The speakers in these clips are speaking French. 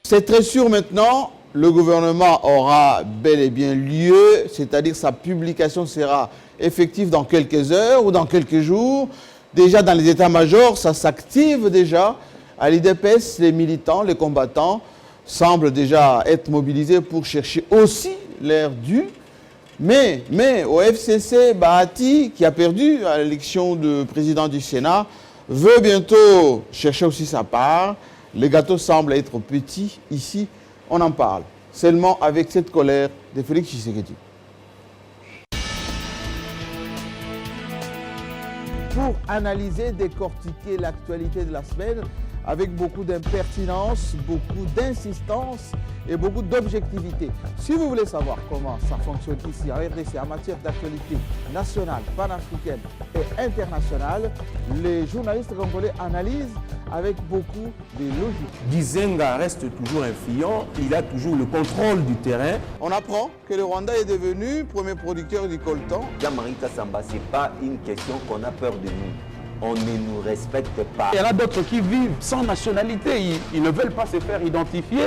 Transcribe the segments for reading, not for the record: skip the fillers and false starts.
C'est très sûr maintenant, le gouvernement aura bel et bien lieu, c'est-à-dire sa publication sera effective dans quelques heures ou dans quelques jours. Déjà dans les états-majors, ça s'active déjà. À l'IDPS, les militants, les combattants semblent déjà être mobilisés pour chercher aussi l'air dû. Mais au FCC, Bahati, qui a perdu à l'élection de président du Sénat, veut bientôt chercher aussi sa part. Le gâteau semble être petit. Ici, on en parle. Seulement avec cette colère de Félix Tshisekedi. Pour analyser, décortiquer l'actualité de la semaine avec beaucoup d'impertinence, beaucoup d'insistance et beaucoup d'objectivité. Si vous voulez savoir comment ça fonctionne ici en RDC en matière d'actualité nationale, panafricaine et internationale, les journalistes congolais analysent avec beaucoup de logique. Gizenga reste toujours influent, il a toujours le contrôle du terrain. On apprend que le Rwanda est devenu premier producteur du coltan. Jean-Marie Kassamba, ce n'est pas une question qu'on a peur de nous. On ne nous respecte pas. Il y en a d'autres qui vivent sans nationalité, ils ne veulent pas se faire identifier.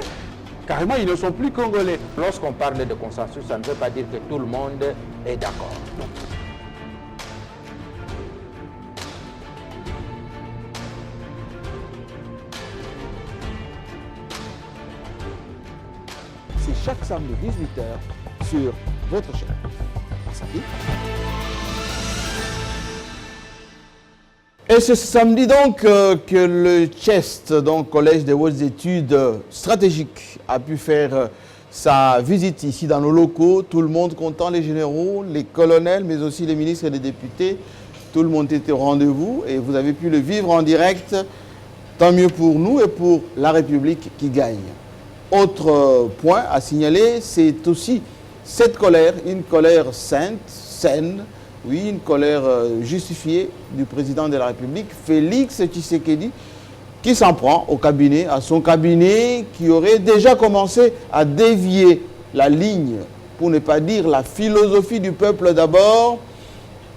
Carrément, ils ne sont plus congolais. Lorsqu'on parle de consensus, ça ne veut pas dire que tout le monde est d'accord. C'est chaque samedi 18h sur votre chaîne. Samedi. Et c'est ce samedi donc que le CHEST, donc Collège des hautes études stratégiques, a pu faire sa visite ici dans nos locaux. Tout le monde content, les généraux, les colonels, mais aussi les ministres et les députés. Tout le monde était au rendez-vous et vous avez pu le vivre en direct. Tant mieux pour nous et pour la République qui gagne. Autre point à signaler, c'est aussi cette colère, une colère saine, oui, une colère justifiée du président de la République, Félix Tshisekedi, qui s'en prend au cabinet, à son cabinet, qui aurait déjà commencé à dévier la ligne, pour ne pas dire la philosophie du peuple d'abord,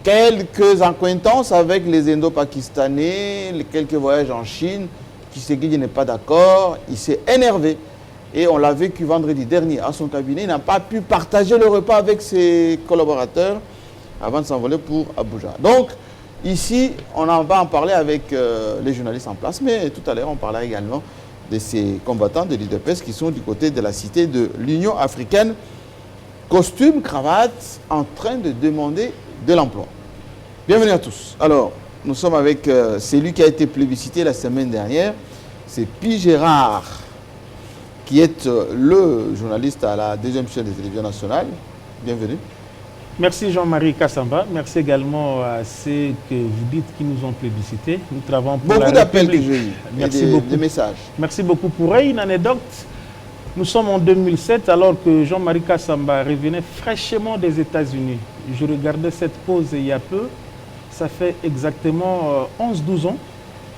quelques acquaintances avec les Indo-Pakistanais, quelques voyages en Chine. Tshisekedi n'est pas d'accord, il s'est énervé. Et on l'a vécu vendredi dernier à son cabinet. Il n'a pas pu partager le repas avec ses collaborateurs avant de s'envoler pour Abuja. Donc, ici, on va en parler avec les journalistes en place. Mais tout à l'heure, on parlait également de ces combattants de l'IDPS qui sont du côté de la cité de l'Union africaine. Costume, cravate, en train de demander de l'emploi. Bienvenue à tous. Alors, nous sommes avec celui qui a été plébiscité la semaine dernière. C'est Pi Gérard, qui est le journaliste à la deuxième chaîne de télévision nationale. Bienvenue. Merci Jean-Marie Kassamba. Merci également à ceux que vous dites qui nous ont plébiscités. Nous travaillons pour beaucoup d'appels que j'ai eu. Merci beaucoup. Des messages. Merci beaucoup. Pour une anecdote, nous sommes en 2007 alors que Jean-Marie Kassamba revenait fraîchement des États-Unis. Je regardais cette pause il y a peu. Ça fait exactement 11-12 ans.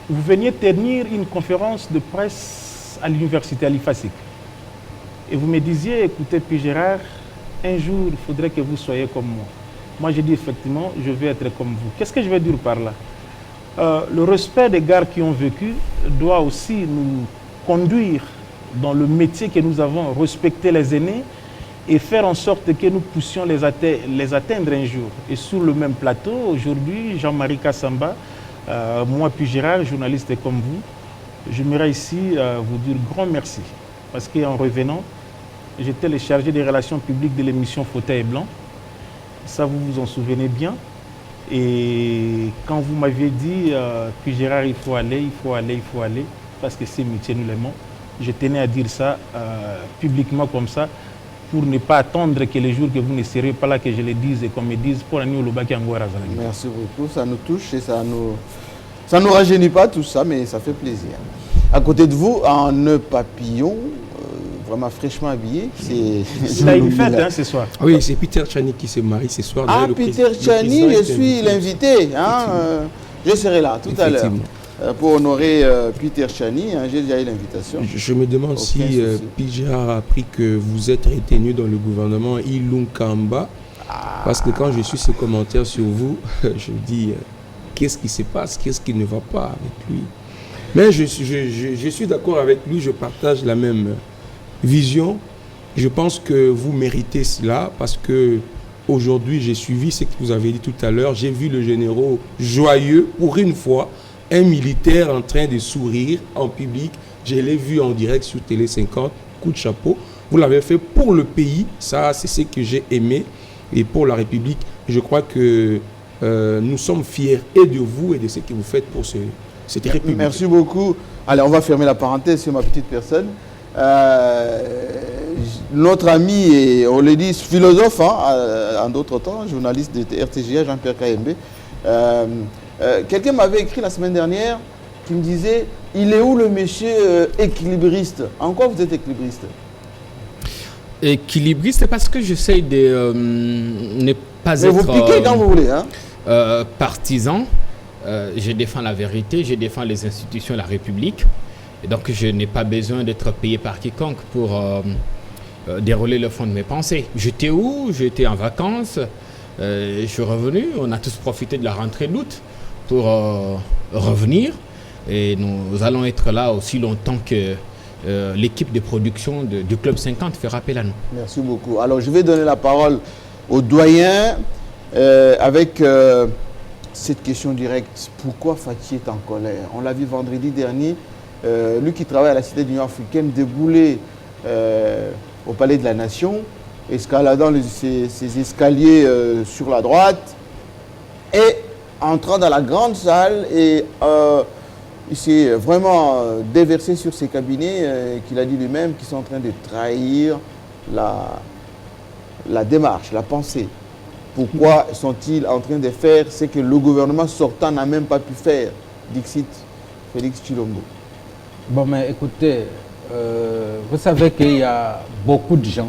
Vous veniez tenir une conférence de presse à l'université Alifasik. Et vous me disiez, écoutez, Pi Gérard, un jour, il faudrait que vous soyez comme moi. Moi, j'ai dit effectivement, je vais être comme vous. Qu'est-ce que je veux dire par là? Le respect des gars qui ont vécu doit aussi nous conduire dans le métier que nous avons, respecter les aînés et faire en sorte que nous puissions les atteindre un jour. Et sur le même plateau, aujourd'hui, Jean-Marie Kassamba, moi, Pi Gérard, journaliste comme vous, j'aimerais ici vous dire grand merci. Parce qu'en revenant, j'étais le chargé des relations publiques de l'émission Fauteuil Blanc. Ça, vous vous en souvenez bien. Et quand vous m'aviez dit, Pi Gérard, il faut aller, parce que c'est métier, nous l'aimons, je tenais à dire ça publiquement comme ça, pour ne pas attendre que les jours que vous ne serez pas là, que je le dise et qu'on me dise pour l'année au Lobaki Angora. Merci beaucoup, ça nous touche et ça nous rajeunit pas tout ça, mais ça fait plaisir. À côté de vous, en nœud papillon, vraiment fraîchement habillé, c'est... Il a une fête hein, ce soir. Oui, c'est Peter Tchani qui se marie ce soir. Ah, Peter Tchani, je suis l'invité. Hein, je serai là tout à l'heure. Pour honorer Peter Tchani, hein, j'ai déjà eu l'invitation. Je me demande si Pi Gérard a appris que vous êtes retenu dans le gouvernement Ilunkamba. Parce que quand je suis ce commentaire sur vous, je me dis, qu'est-ce qui se passe? Qu'est-ce qui ne va pas avec lui? Mais je suis d'accord avec lui, je partage la même vision. Je pense que vous méritez cela parce que aujourd'hui, j'ai suivi ce que vous avez dit tout à l'heure. J'ai vu le général joyeux, pour une fois, un militaire en train de sourire en public. Je l'ai vu en direct sur Télé 50, coup de chapeau. Vous l'avez fait pour le pays, ça c'est ce que j'ai aimé, et pour la République. Je crois que nous sommes fiers et de vous et de ce que vous faites pour cette République. Merci beaucoup. Allez, on va fermer la parenthèse sur ma petite personne. Notre ami, et on le dit, philosophe, en d'autres temps, journaliste de RTGA, Jean-Pierre Kayembe. Quelqu'un m'avait écrit la semaine dernière qui me disait, il est où le monsieur équilibriste? En quoi vous êtes équilibriste? Équilibriste, c'est parce que j'essaye de ne pas Mais être... vous piquez quand vous voulez, hein? Partisan. Je défends la vérité, je défends les institutions, la République. Et donc, je n'ai pas besoin d'être payé par quiconque pour dérouler le fond de mes pensées. J'étais où? J'étais en vacances. Je suis revenu. On a tous profité de la rentrée d'août pour revenir. Et nous allons être là aussi longtemps que l'équipe de production du Club 50 fait appel à nous. Merci beaucoup. Alors, je vais donner la parole au doyen avec cette question directe. Pourquoi Fathi est en colère? On l'a vu vendredi dernier. Lui qui travaille à la Cité de l'Union africaine, déboulé au Palais de la Nation, escaladant ces escaliers sur la droite et entrant dans la grande salle et il s'est vraiment déversé sur ses cabinets qu'il a dit lui-même qui sont en train de trahir la démarche, la pensée. Pourquoi sont-ils en train de faire ce que le gouvernement sortant n'a même pas pu faire? Dixit Félix Tshilombo. Bon, mais écoutez, vous savez qu'il y a beaucoup de gens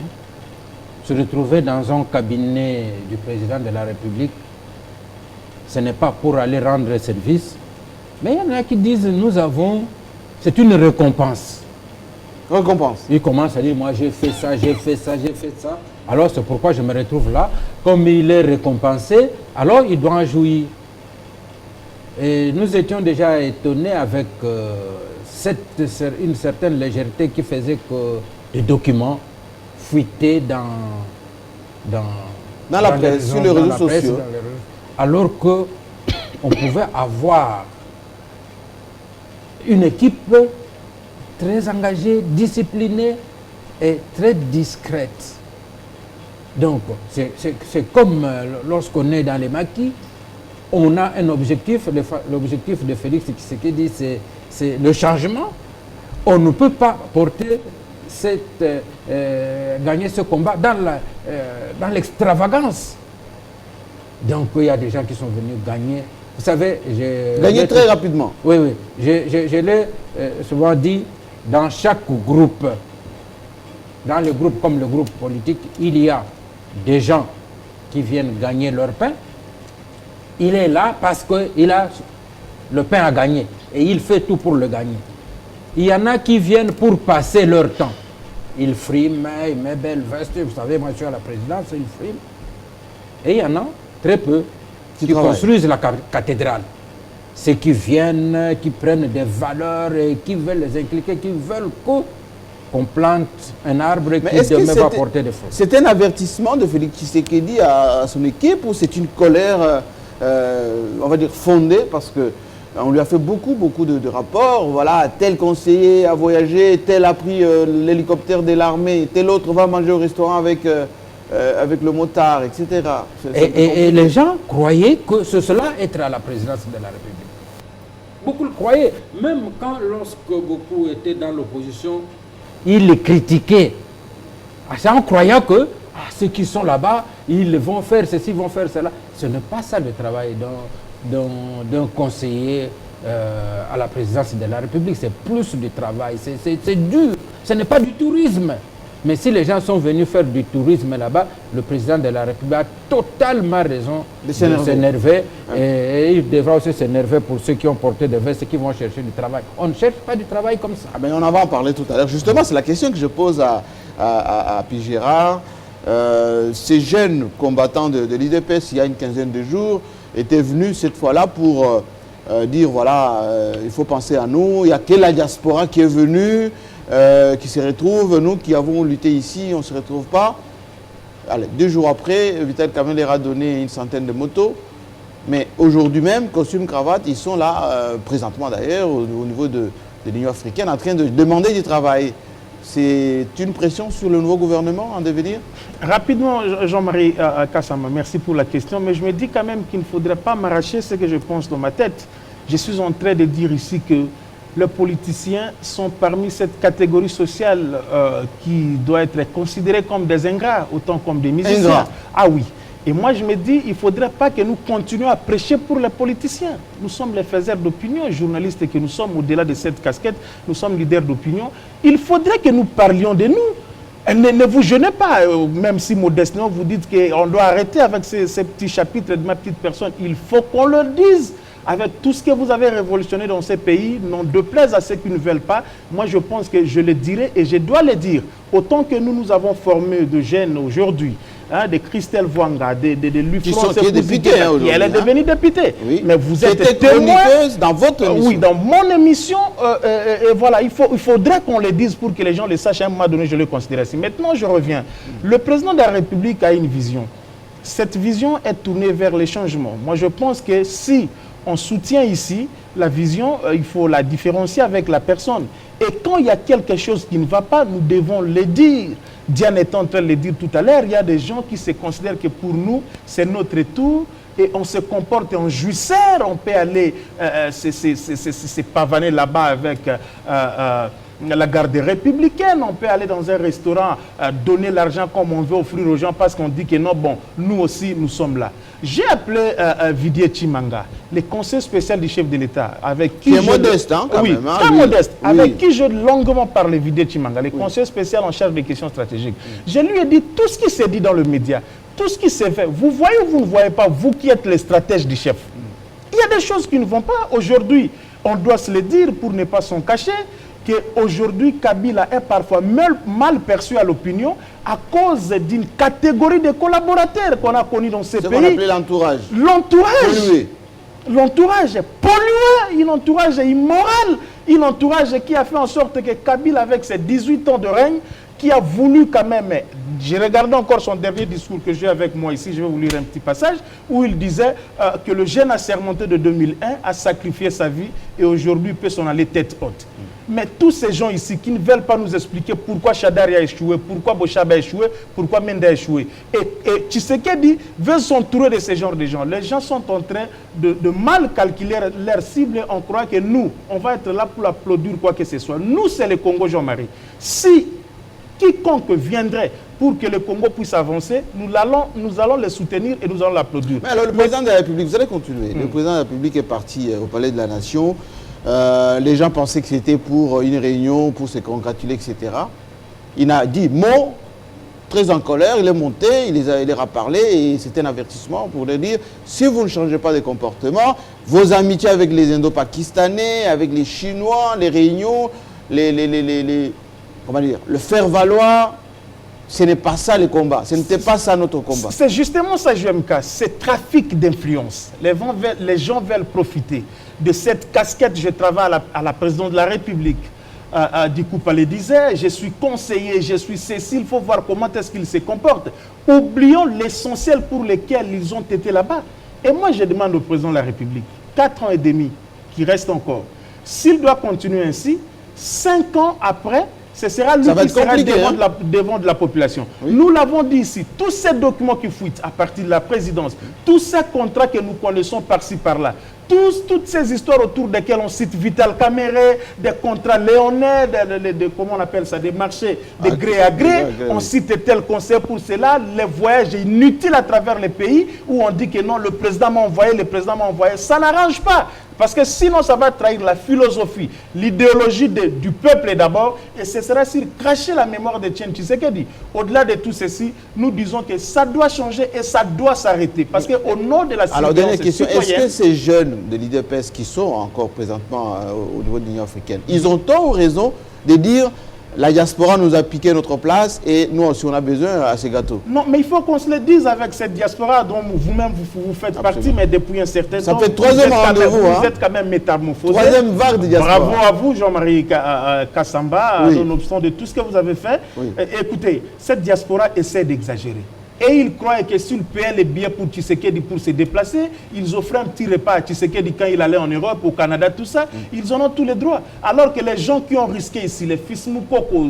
se retrouver dans un cabinet du président de la République. Ce n'est pas pour aller rendre service, mais il y en a qui disent nous avons, c'est une récompense. Récompense. Ils commencent à dire moi j'ai fait ça, j'ai fait ça, j'ai fait ça. Alors c'est pourquoi je me retrouve là. Comme il est récompensé, alors il doit en jouir. Et nous étions déjà étonnés avec une certaine légèreté qui faisait que des documents fuitaient dans la presse, sur les réseaux sociaux. Alors qu'on pouvait avoir une équipe très engagée, disciplinée et très discrète. Donc, c'est comme lorsqu'on est dans les maquis, on a un objectif, l'objectif de Félix Tshisekedi, c'est le changement. On ne peut pas porter gagner ce combat dans l'extravagance. Donc, il y a des gens qui sont venus gagner. Vous savez, gagner très rapidement. Oui, oui. Je l'ai souvent dit, dans chaque groupe, dans le groupe comme le groupe politique, il y a des gens qui viennent gagner leur pain. Il est là parce qu'il a le pain à gagner et il fait tout pour le gagner. Il y en a qui viennent pour passer leur temps. Ils friment, ils mettent belle veste, vous savez, moi je suis à la présidence, ils friment. Et il y en a très peu qui construisent la cathédrale. Ceux qui viennent, qui prennent des valeurs et qui veulent les impliquer, qui veulent qu'on plante un arbre qui ne va pas porter de fruits. C'est un avertissement de Félix Tshisekedi à son équipe ou c'est une colère, on va dire, fondée parce qu'on lui a fait beaucoup de rapports. Voilà, tel conseiller a voyagé, tel a pris l'hélicoptère de l'armée, tel autre va manger au restaurant avec le motard, etc. Et les gens croyaient que cela être à la présidence de la République. Beaucoup le croyaient, même lorsque beaucoup étaient dans l'opposition, ils les critiquaient. En croyant que ceux qui sont là-bas, ils vont faire ceci, vont faire cela. Ce n'est pas ça le travail d'un conseiller à la présidence de la République. C'est plus du travail, c'est dur. Ce n'est pas du tourisme. Mais si les gens sont venus faire du tourisme là-bas, le président de la République a totalement raison de s'énerver. Et il devra aussi s'énerver pour ceux qui ont porté des vestes et qui vont chercher du travail. On ne cherche pas du travail comme ça. On en va en parler tout à l'heure. Justement, c'est la question que je pose à Pi Gérard. Ces jeunes combattants de l'IDPS, il y a une quinzaine de jours, étaient venus cette fois-là pour dire, voilà, il faut penser à nous. Il y a que la diaspora qui est venue. qui se retrouvent, nous qui avons lutté ici, on ne se retrouve pas. Allez, 2 jours après, Vital Kamerhe leur a donné une centaine de motos. Mais aujourd'hui même, costume, cravate, ils sont là, présentement d'ailleurs, au niveau de l'Union africaine, en train de demander du travail. C'est une pression sur le nouveau gouvernement en devenir? Rapidement, Jean-Marie Kassama, merci pour la question, mais je me dis quand même qu'il ne faudrait pas m'arracher ce que je pense dans ma tête. Je suis en train de dire ici que les politiciens sont parmi cette catégorie sociale qui doit être considérée comme des ingrats, autant comme des musiciens. Ingrats. Ah oui. Et moi, je me dis, il ne faudrait pas que nous continuions à prêcher pour les politiciens. Nous sommes les faiseurs d'opinion, journalistes que nous sommes, au-delà de cette casquette, nous sommes leaders d'opinion. Il faudrait que nous parlions de nous. Ne vous gênez pas, même si modestement vous dites qu'on doit arrêter avec ces petits chapitres de ma petite personne. Il faut qu'on le dise. Avec tout ce que vous avez révolutionné dans ces pays, n'en déplaise à ceux qui ne veulent pas, moi je pense que je le dirai et je dois le dire. Autant que nous avons formé de jeunes aujourd'hui, hein, de Christelle Vwanga, de Lufrance, qui est députée aujourd'hui. Elle est devenue députée. Oui. Mais vous êtes témoin dans votre émission. Oui, dans mon émission, et voilà, il faudrait qu'on le dise pour que les gens le sachent. À un moment donné, je le considère ainsi. Maintenant, je reviens. Le président de la République a une vision. Cette vision est tournée vers les changements. Moi, je pense que si on soutient ici la vision, il faut la différencier avec la personne. Et quand il y a quelque chose qui ne va pas, nous devons le dire. Diane est en train de le dire tout à l'heure, il y a des gens qui se considèrent que pour nous, c'est notre tour et on se comporte en jouisseur. On peut aller se pavaner là-bas avec la garde républicaine, on peut aller dans un restaurant, donner l'argent comme on veut, offrir aux gens parce qu'on dit que non, bon, nous aussi, nous sommes là. J'ai appelé Vidier Chimanga, le conseiller spécial du chef de l'État, avec qui est modeste, hein, quand même, hein, très lui. modeste, Oui. avec qui j'ai longuement parlé, Vidier Chimanga, le conseiller spécial en charge des questions stratégiques. Je lui ai dit tout ce qui s'est dit dans le média, tout ce qui s'est fait. Vous voyez ou vous ne voyez pas, vous qui êtes les stratèges du chef. Il y a des choses qui ne vont pas. Aujourd'hui, on doit se le dire pour ne pas s'en cacher, qu'aujourd'hui, Kabila est parfois mal perçu à l'opinion à cause d'une catégorie de collaborateurs qu'on a connus dans ces pays. C'est ce qu'on appelle l'entourage. L'entourage. L'entourage pollué, un entourage immoral, un entourage qui a fait en sorte que Kabila, avec ses 18 ans de règne, qui a voulu quand même, j'ai regardé encore son dernier discours que j'ai avec moi ici, je vais vous lire un petit passage, où il disait que le jeune assermenté de 2001 a sacrifié sa vie et aujourd'hui peut s'en aller tête haute. Mais tous ces gens ici qui ne veulent pas nous expliquer pourquoi Chadari a échoué, pourquoi Bochaba a échoué, pourquoi Mende a échoué. Et Tshisekedi veut s'entourer de ce genre de gens. Les gens sont en train de mal calculer leur cible. On croit que nous, on va être là pour applaudir quoi que ce soit. Nous, c'est le Congo, Jean-Marie. Si quiconque viendrait pour que le Congo puisse avancer, nous allons le soutenir et nous allons l'applaudir. Mais alors, le président de la République, vous allez continuer. Le président de la République est parti au Palais de la Nation. Les gens pensaient que c'était pour une réunion, pour se congratuler, etc. Il a dit mot, très en colère, il est monté, il leur a parlé et c'était un avertissement pour leur dire si vous ne changez pas de comportement, vos amitiés avec les Indo-Pakistanais, avec les Chinois, les réunions, comment dire, le faire-valoir, ce n'est pas ça le combat, ce n'était pas ça notre combat. C'est justement ça, JMK, c'est trafic d'influence. Les gens veulent profiter de cette casquette. Je travaille à la présidence de la République. Du coup, Palais disait, je suis conseiller, je suis Cécile, il faut voir comment est-ce qu'ils se comportent. Oublions l'essentiel pour lequel ils ont été là-bas. Et moi, je demande au président de la République, 4 ans et demi qui reste encore, s'il doit continuer ainsi, 5 ans après, ce sera lui qui sera devant de la population. Oui. Nous l'avons dit ici, tous ces documents qui fuitent à partir de la présidence, tous ces contrats que nous connaissons par-ci, par-là, toutes ces histoires autour desquelles on cite Vital Kamerhe, des contrats léonais, comment on appelle ça, des marchés de gré à gré, on cite tel conseil pour cela, les voyages inutiles à travers les pays où on dit que non, le président m'a envoyé, ça n'arrange pas. Parce que sinon, ça va trahir la philosophie, l'idéologie du peuple d'abord, et ce sera sur cracher la mémoire de Tien Tshisekedi. Au-delà de tout ceci, nous disons que ça doit changer et ça doit s'arrêter. Parce qu'au nom de la alors, dernière question, est-ce que ces jeunes de l'IDPS qui sont encore présentement au niveau de l'Union africaine, ils ont tort ou raison de dire la diaspora nous a piqué notre place et nous aussi on a besoin à ces gâteaux. Non, mais il faut qu'on se le dise avec cette diaspora dont vous-même vous faites partie, mais depuis un certain temps. Ça fait troisième rendez-vous. Vous êtes quand même métamorphosé. Troisième vague de diaspora. Bravo à vous, Jean-Marie Kassamba, nonobstant de tout ce que vous avez fait. Oui. Écoutez, cette diaspora essaie d'exagérer. Et ils croient que s'ils payaient les billets pour Tshisekedi pour se déplacer, ils offraient un petit repas à Tshisekedi quand il allait en Europe, au Canada, tout ça. Ils en ont tous les droits. Alors que les gens qui ont risqué ici, les fils Moukoko,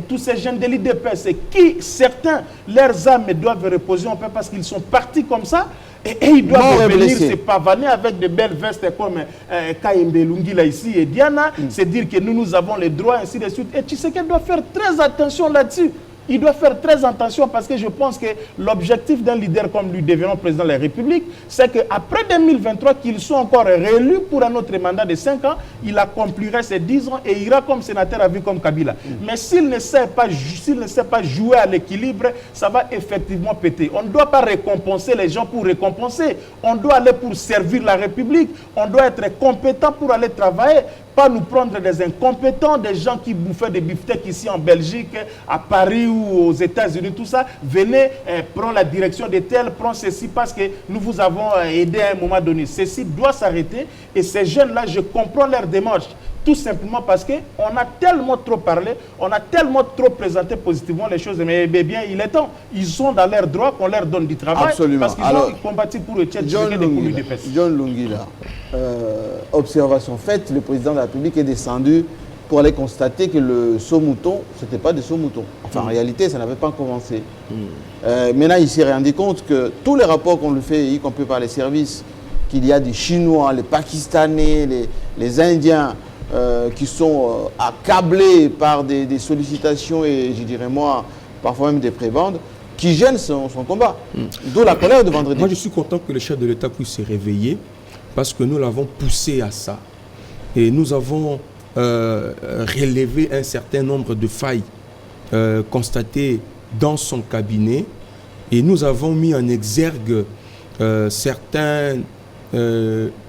tous ces jeunes de l'IDPS, qui, certains, leurs âmes doivent reposer en paix parce qu'ils sont partis comme ça, et ils doivent revenir se pavaner avec de belles vestes comme Kayembe Lungi là ici et Diana, c'est dire que nous avons les droits, ainsi de suite. Et Tshisekedi doit faire très attention là-dessus. Il doit faire très attention parce que je pense que l'objectif d'un leader comme lui devenant président de la République, c'est qu'après 2023, qu'il soit encore réélu pour un autre mandat de 5 ans, il accomplirait ses 10 ans et ira comme sénateur à vie comme Kabila. Mais s'il ne sait pas jouer à l'équilibre, ça va effectivement péter. On ne doit pas récompenser les gens pour récompenser. On doit aller pour servir la République. On doit être compétent pour aller travailler. Pas nous prendre des incompétents, des gens qui bouffaient des beefsteaks ici en Belgique, à Paris ou aux États-Unis, tout ça. Venez, prends la direction de tel, prends ceci parce que nous vous avons aidé à un moment donné. Ceci doit s'arrêter et ces jeunes-là, je comprends leur démarche. Tout simplement parce qu'on a tellement trop parlé, on a tellement trop présenté positivement les choses. Mais bien, il est temps. Ils sont dans leur droit qu'on leur donne du travail. Absolument. Parce qu'ils ont combattu pour le Tchèque. John Lungila, observation faite, le président de la République est descendu pour aller constater que le saut-mouton, ce n'était pas des sauts-moutons. Enfin, en réalité, ça n'avait pas commencé. Maintenant, il s'est rendu compte que tous les rapports qu'on lui fait, y compris par les services, qu'il y a des Chinois, les Pakistanais, les Indiens, qui sont accablés par des sollicitations et, je dirais moi, parfois même des prébendes, qui gênent son combat. D'où la colère de vendredi. Moi, je suis content que le chef de l'État puisse se réveiller parce que nous l'avons poussé à ça. Et nous avons relevé un certain nombre de failles constatées dans son cabinet. Et nous avons mis en exergue certains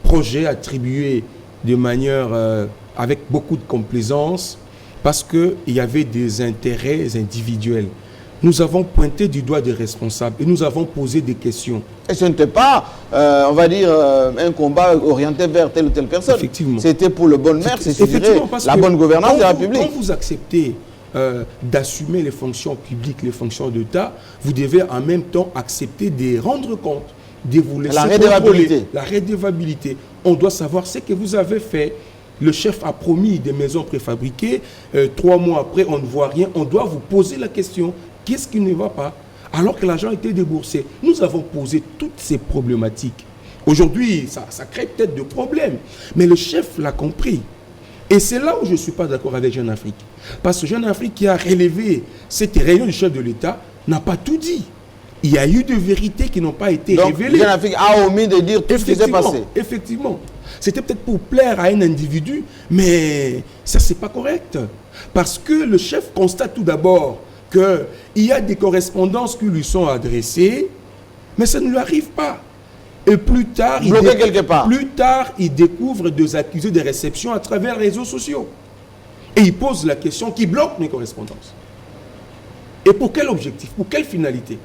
projets attribués de manière avec beaucoup de complaisance parce qu'il y avait des intérêts individuels. Nous avons pointé du doigt des responsables et nous avons posé des questions. Et ce n'était pas, on va dire, un combat orienté vers telle ou telle personne. Effectivement. C'était pour le bon maire, c'est la bonne gouvernance de la République. Quand vous acceptez d'assumer les fonctions publiques, les fonctions d'État, vous devez en même temps accepter de rendre compte, de vous laisser contrôler. La redevabilité. On doit savoir ce que vous avez fait. Le chef a promis des maisons préfabriquées. 3 mois après, on ne voit rien. On doit vous poser la question. Qu'est-ce qui ne va pas? Alors que l'argent a été déboursé. Nous avons posé toutes ces problématiques. Aujourd'hui, ça crée peut-être des problèmes. Mais le chef l'a compris. Et c'est là où je ne suis pas d'accord avec Jeune Afrique. Parce que Jeune Afrique qui a relevé cette réunion du chef de l'État n'a pas tout dit. Il y a eu des vérités qui n'ont pas été révélées. Jeune Afrique a omis de dire tout ce qui s'est passé. Effectivement. C'était peut-être pour plaire à un individu, mais ça, c'est pas correct. Parce que le chef constate tout d'abord qu'il y a des correspondances qui lui sont adressées, mais ça ne lui arrive pas. Et plus tard, il découvre des accusés de réception à travers les réseaux sociaux. Et il pose la question qui bloque mes correspondances. Et pour quel objectif? Pour quelle finalité?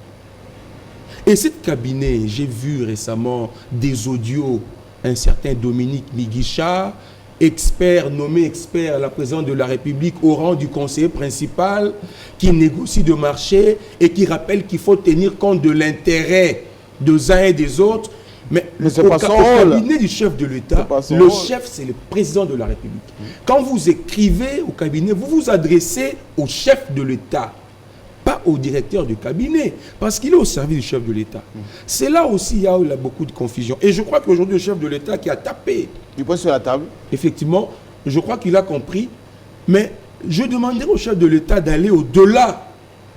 Et ce cabinet, j'ai vu récemment des audios, un certain Dominique Miguicha, nommé expert à la présidence de la République au rang du conseiller principal, qui négocie de marché et qui rappelle qu'il faut tenir compte de l'intérêt des uns et des autres. Mais c'est pas son rôle. Au cabinet du chef de l'État, le chef, c'est le président de la République. Quand vous écrivez au cabinet, vous vous adressez au chef de l'État, pas au directeur du cabinet, parce qu'il est au service du chef de l'État. C'est là aussi il y a beaucoup de confusion. Et je crois qu'aujourd'hui, le chef de l'État qui a tapé du poing sur la table, effectivement, je crois qu'il a compris. Mais je demanderai au chef de l'État d'aller au-delà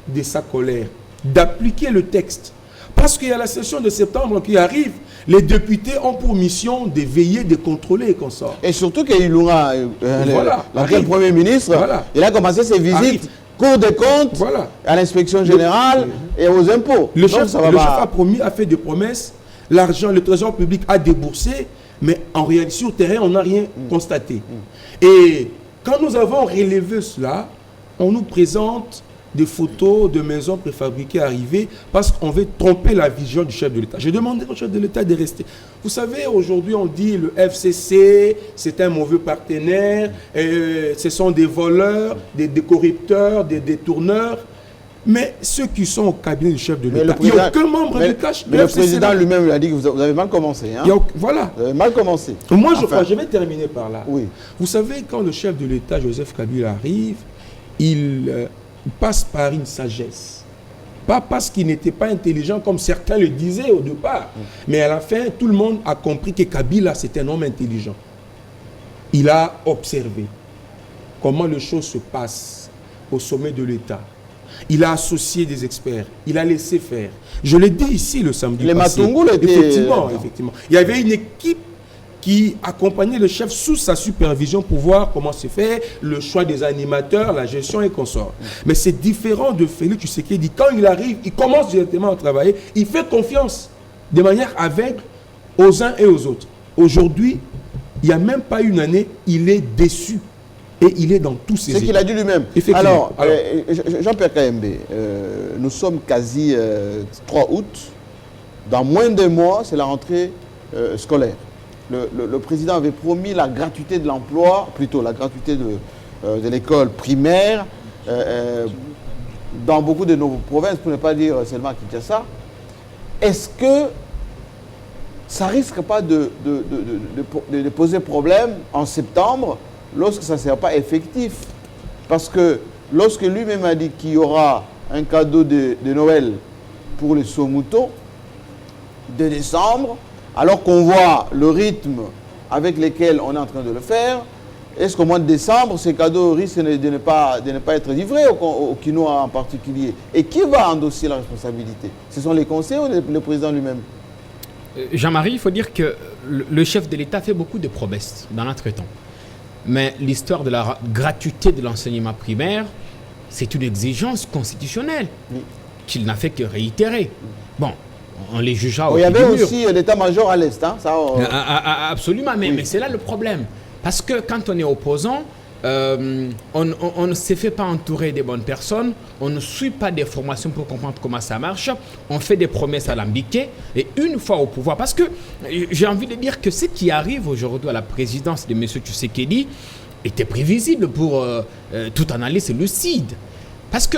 de sa colère, d'appliquer le texte. Parce qu'il y a la session de septembre qui arrive, les députés ont pour mission de veiller, de contrôler et consorts. Et surtout qu'Ilunga, l'actuel Premier ministre, il a commencé ses visites. Cour des comptes, à l'inspection générale et aux impôts. Le chef a fait des promesses, l'argent, le trésor public a déboursé, mais en réalité, sur le terrain, on n'a rien constaté. Et quand nous avons relevé cela, on nous présente des photos de maisons préfabriquées arrivées parce qu'on veut tromper la vision du chef de l'État. J'ai demandé au chef de l'État de rester. Vous savez, aujourd'hui, on dit le FCC, c'est un mauvais partenaire, ce sont des voleurs, des corrupteurs, des détourneurs. Mais ceux qui sont au cabinet du chef de l'État, il n'y a aucun membre de cache. Mais le président lui-même a dit que vous avez mal commencé. Hein? Voilà. Vous avez mal commencé. Moi, je vais terminer par là. Oui. Vous savez, quand le chef de l'État, Joseph Kabila, arrive, il passe par une sagesse. Pas parce qu'il n'était pas intelligent comme certains le disaient au départ. Mais à la fin, tout le monde a compris que Kabila, c'est un homme intelligent. Il a observé comment les choses se passent au sommet de l'État. Il a associé des experts. Il a laissé faire. Je l'ai dit ici le samedi passé. Les Matungulu étaient... Effectivement. Il y avait une équipe qui accompagnait le chef sous sa supervision pour voir comment se fait le choix des animateurs, la gestion et consorts. Mais c'est différent de Félix Tshisekedi. Quand il arrive, il commence directement à travailler. Il fait confiance de manière aveugle aux uns et aux autres. Aujourd'hui, il n'y a même pas une année, il est déçu. Et il est dans tous ses états. C'est qu'il a dit lui-même. Alors, Jean-Pierre Kayembe, nous sommes quasi 3 août. Dans moins d'un mois, c'est la rentrée scolaire. Le président avait promis la gratuité de l'emploi, plutôt la gratuité de l'école primaire, dans beaucoup de nos provinces, pour ne pas dire seulement à Kinshasa. Est-ce que ça risque pas de poser problème en septembre lorsque ça ne sera pas effectif? Parce que lorsque lui-même a dit qu'il y aura un cadeau de Noël pour les Somuto de décembre, alors qu'on voit le rythme avec lequel on est en train de le faire, est-ce qu'au mois de décembre, ces cadeaux risquent de ne pas être livrés au Quinois en particulier? Et qui va endosser la responsabilité? Ce sont les conseillers ou le président lui-même? Jean-Marie, il faut dire que le chef de l'État fait beaucoup de promesses dans notre temps. Mais l'histoire de la gratuité de l'enseignement primaire, c'est une exigence constitutionnelle qu'il n'a fait que réitérer. Bon, on les jugera au Il y avait aussi l'état-major à l'Est. Hein, absolument, mais c'est là le problème. Parce que quand on est opposant, on ne se fait pas entourer des bonnes personnes, on ne suit pas des formations pour comprendre comment ça marche, on fait des promesses alambiquées, et une fois au pouvoir, parce que j'ai envie de dire que ce qui arrive aujourd'hui à la présidence de M. Tshisekedi était prévisible pour tout analyste lucide. Parce que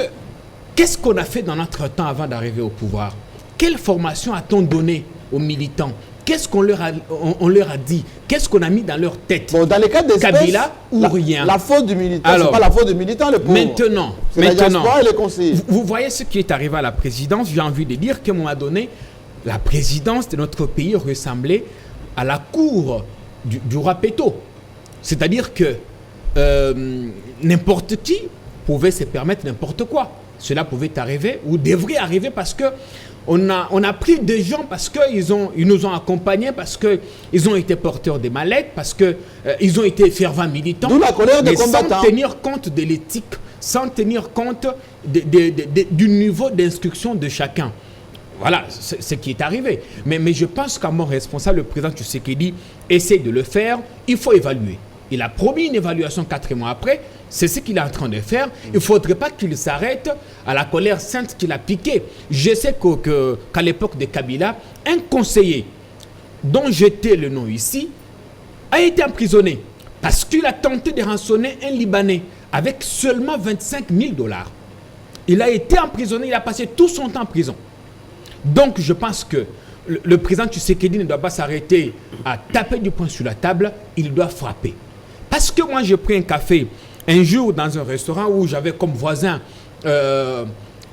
qu'est-ce qu'on a fait dans notre temps avant d'arriver au pouvoir? Quelle formation a-t-on donné aux militants? Qu'est-ce qu'on leur a dit? Qu'est-ce qu'on a mis dans leur tête? Bon, dans les cas d'espèce, Kabila ou rien? La faute du militant, ce n'est pas la faute du militant, le pauvre. Maintenant, la diaspora et les conseillers. Vous voyez ce qui est arrivé à la présidence. J'ai envie de dire qu'à un moment donné, la présidence de notre pays ressemblait à la cour du roi Péto. C'est-à-dire que n'importe qui pouvait se permettre n'importe quoi. Cela pouvait arriver ou devrait arriver parce que on a pris des gens parce qu'ils nous ont accompagnés, parce qu'ils ont été porteurs des mallettes, parce qu'ils ont été fervents militants. D'où la colère des combattants. Sans tenir compte de l'éthique, sans tenir compte du niveau d'instruction de chacun. Voilà ce qui est arrivé. Mais je pense qu'à mon responsable, le président Tshisekedi essaie de le faire. Il faut évaluer. Il a promis une évaluation 4 mois après. C'est ce qu'il est en train de faire. Il ne faudrait pas qu'il s'arrête à la colère sainte qu'il a piquée. Je sais qu'à l'époque de Kabila, un conseiller dont j'étais le nom ici a été emprisonné parce qu'il a tenté de rançonner un Libanais avec seulement 25 000 $. Il a été emprisonné, il a passé tout son temps en prison. Donc je pense que le président Tshisekedi ne doit pas s'arrêter à taper du poing sur la table, il doit frapper. Parce que moi j'ai pris un café un jour dans un restaurant où j'avais comme voisin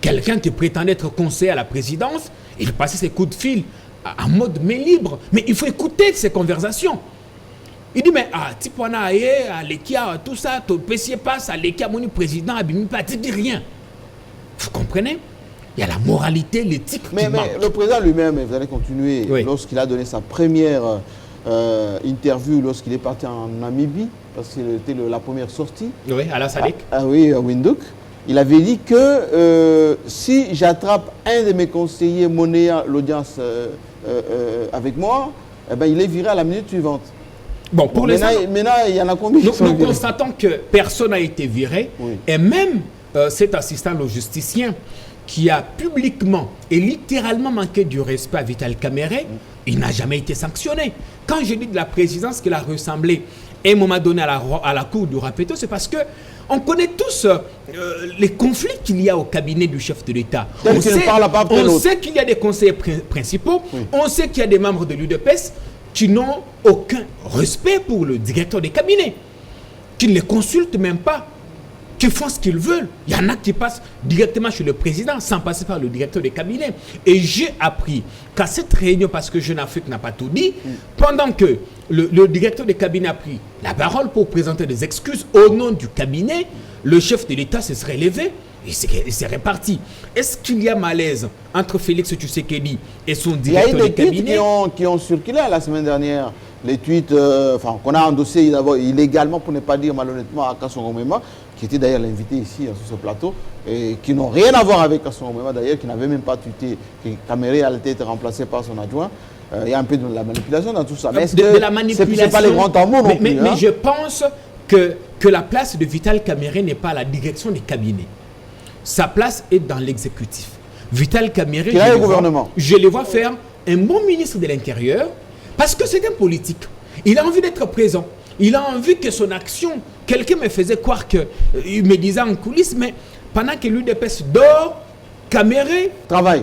quelqu'un qui prétendait être conseiller à la présidence. Il passait ses coups de fil en mode main libre. Mais il faut écouter ces conversations. Il dit, mais Tipwana aye, Alekia, tout ça, tu ne pas, Alekia, mon président, Abimi, pas, tu dis rien. Vous comprenez? Il y a la moralité, l'éthique qui manque. Mais le président lui-même, vous allez continuer, lorsqu'il a donné sa première interview, lorsqu'il est parti en Namibie, parce que c'était la première sortie. Oui, à la Sadek. Oui, à Windhoek. Il avait dit que si j'attrape un de mes conseillers monnaie l'audience avec moi, eh ben, il est viré à la minute suivante. Bon, pour maintenant, il y en a combien? Nous constatons que personne n'a été viré. Oui. Et même cet assistant logisticien qui a publiquement et littéralement manqué du respect à Vital Kamerhe, il n'a jamais été sanctionné. Quand je dis de la présidence qu'il a ressemblé à un moment donné à la cour du Rapeto, c'est parce que on connaît tous les conflits qu'il y a au cabinet du chef de l'État. On sait qu'il y a des conseillers principaux, on sait qu'il y a des membres de l'UDPS qui n'ont aucun respect pour le directeur des cabinets, qui ne les consultent même pas, qui font ce qu'ils veulent. Il y en a qui passent directement chez le président sans passer par le directeur des cabinets. Et j'ai appris qu'à cette réunion, parce que Jeune Afrique n'a pas tout dit, pendant que le directeur des cabinets a pris la parole pour présenter des excuses au nom du cabinet, le chef de l'État se serait levé et serait parti. Est-ce qu'il y a malaise entre Félix Tshisekedi et son directeur des cabinets? Il y a eu des tweets qui ont circulé la semaine dernière. Les tweets qu'on a endossés illégalement, pour ne pas dire malhonnêtement, à Kasongo Mema, qui était d'ailleurs l'invité ici sur ce plateau, et qui n'ont rien à voir avec Kasongo Mema d'ailleurs, qui n'avait même pas tweeté que Kamerhe allait être remplacé par son adjoint. Il y a un peu de la manipulation dans tout ça. Mais est-ce que la manipulation, c'est pas les grands tambours non plus, mais je pense que la place de Vital Kamerhe n'est pas à la direction des cabinets. Sa place est dans l'exécutif. Vital Kamerhe, je le vois faire un bon ministre de l'Intérieur, parce que c'est un politique. Il a envie d'être présent. Il a envie que son action... Quelqu'un me faisait croire que... Il me disait en coulisses, mais pendant que l'UDPS dort, Kamerhe... Travaille.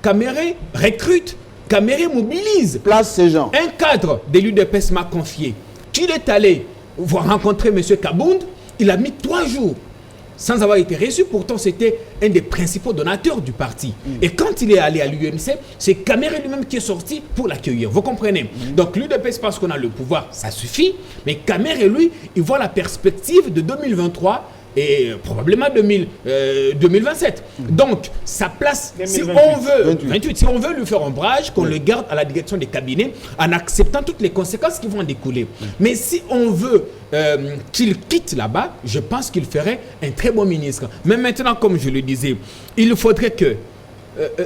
Kamerhe recrute. Kamerhe mobilise. Place ces gens. Un cadre de l'UDPS m'a confié qu'il est allé rencontrer M. Kabound. Il a mis 3 jours sans avoir été reçu. Pourtant, c'était un des principaux donateurs du parti. Et quand il est allé à l'UNC, c'est Kamerhe lui-même qui est sorti pour l'accueillir. Vous comprenez? Donc l'UDPS, parce qu'on a le pouvoir, ça suffit. Mais Kamerhe, lui, il voit la perspective de 2023 et probablement 2027. Donc, sa place, 2028. Si on veut, 28, si on veut lui faire ombrage, qu'on le garde à la direction des cabinets en acceptant toutes les conséquences qui vont en découler. Mais si on veut qu'il quitte là-bas, je pense qu'il ferait un très bon ministre. Mais maintenant, comme je le disais, il faudrait que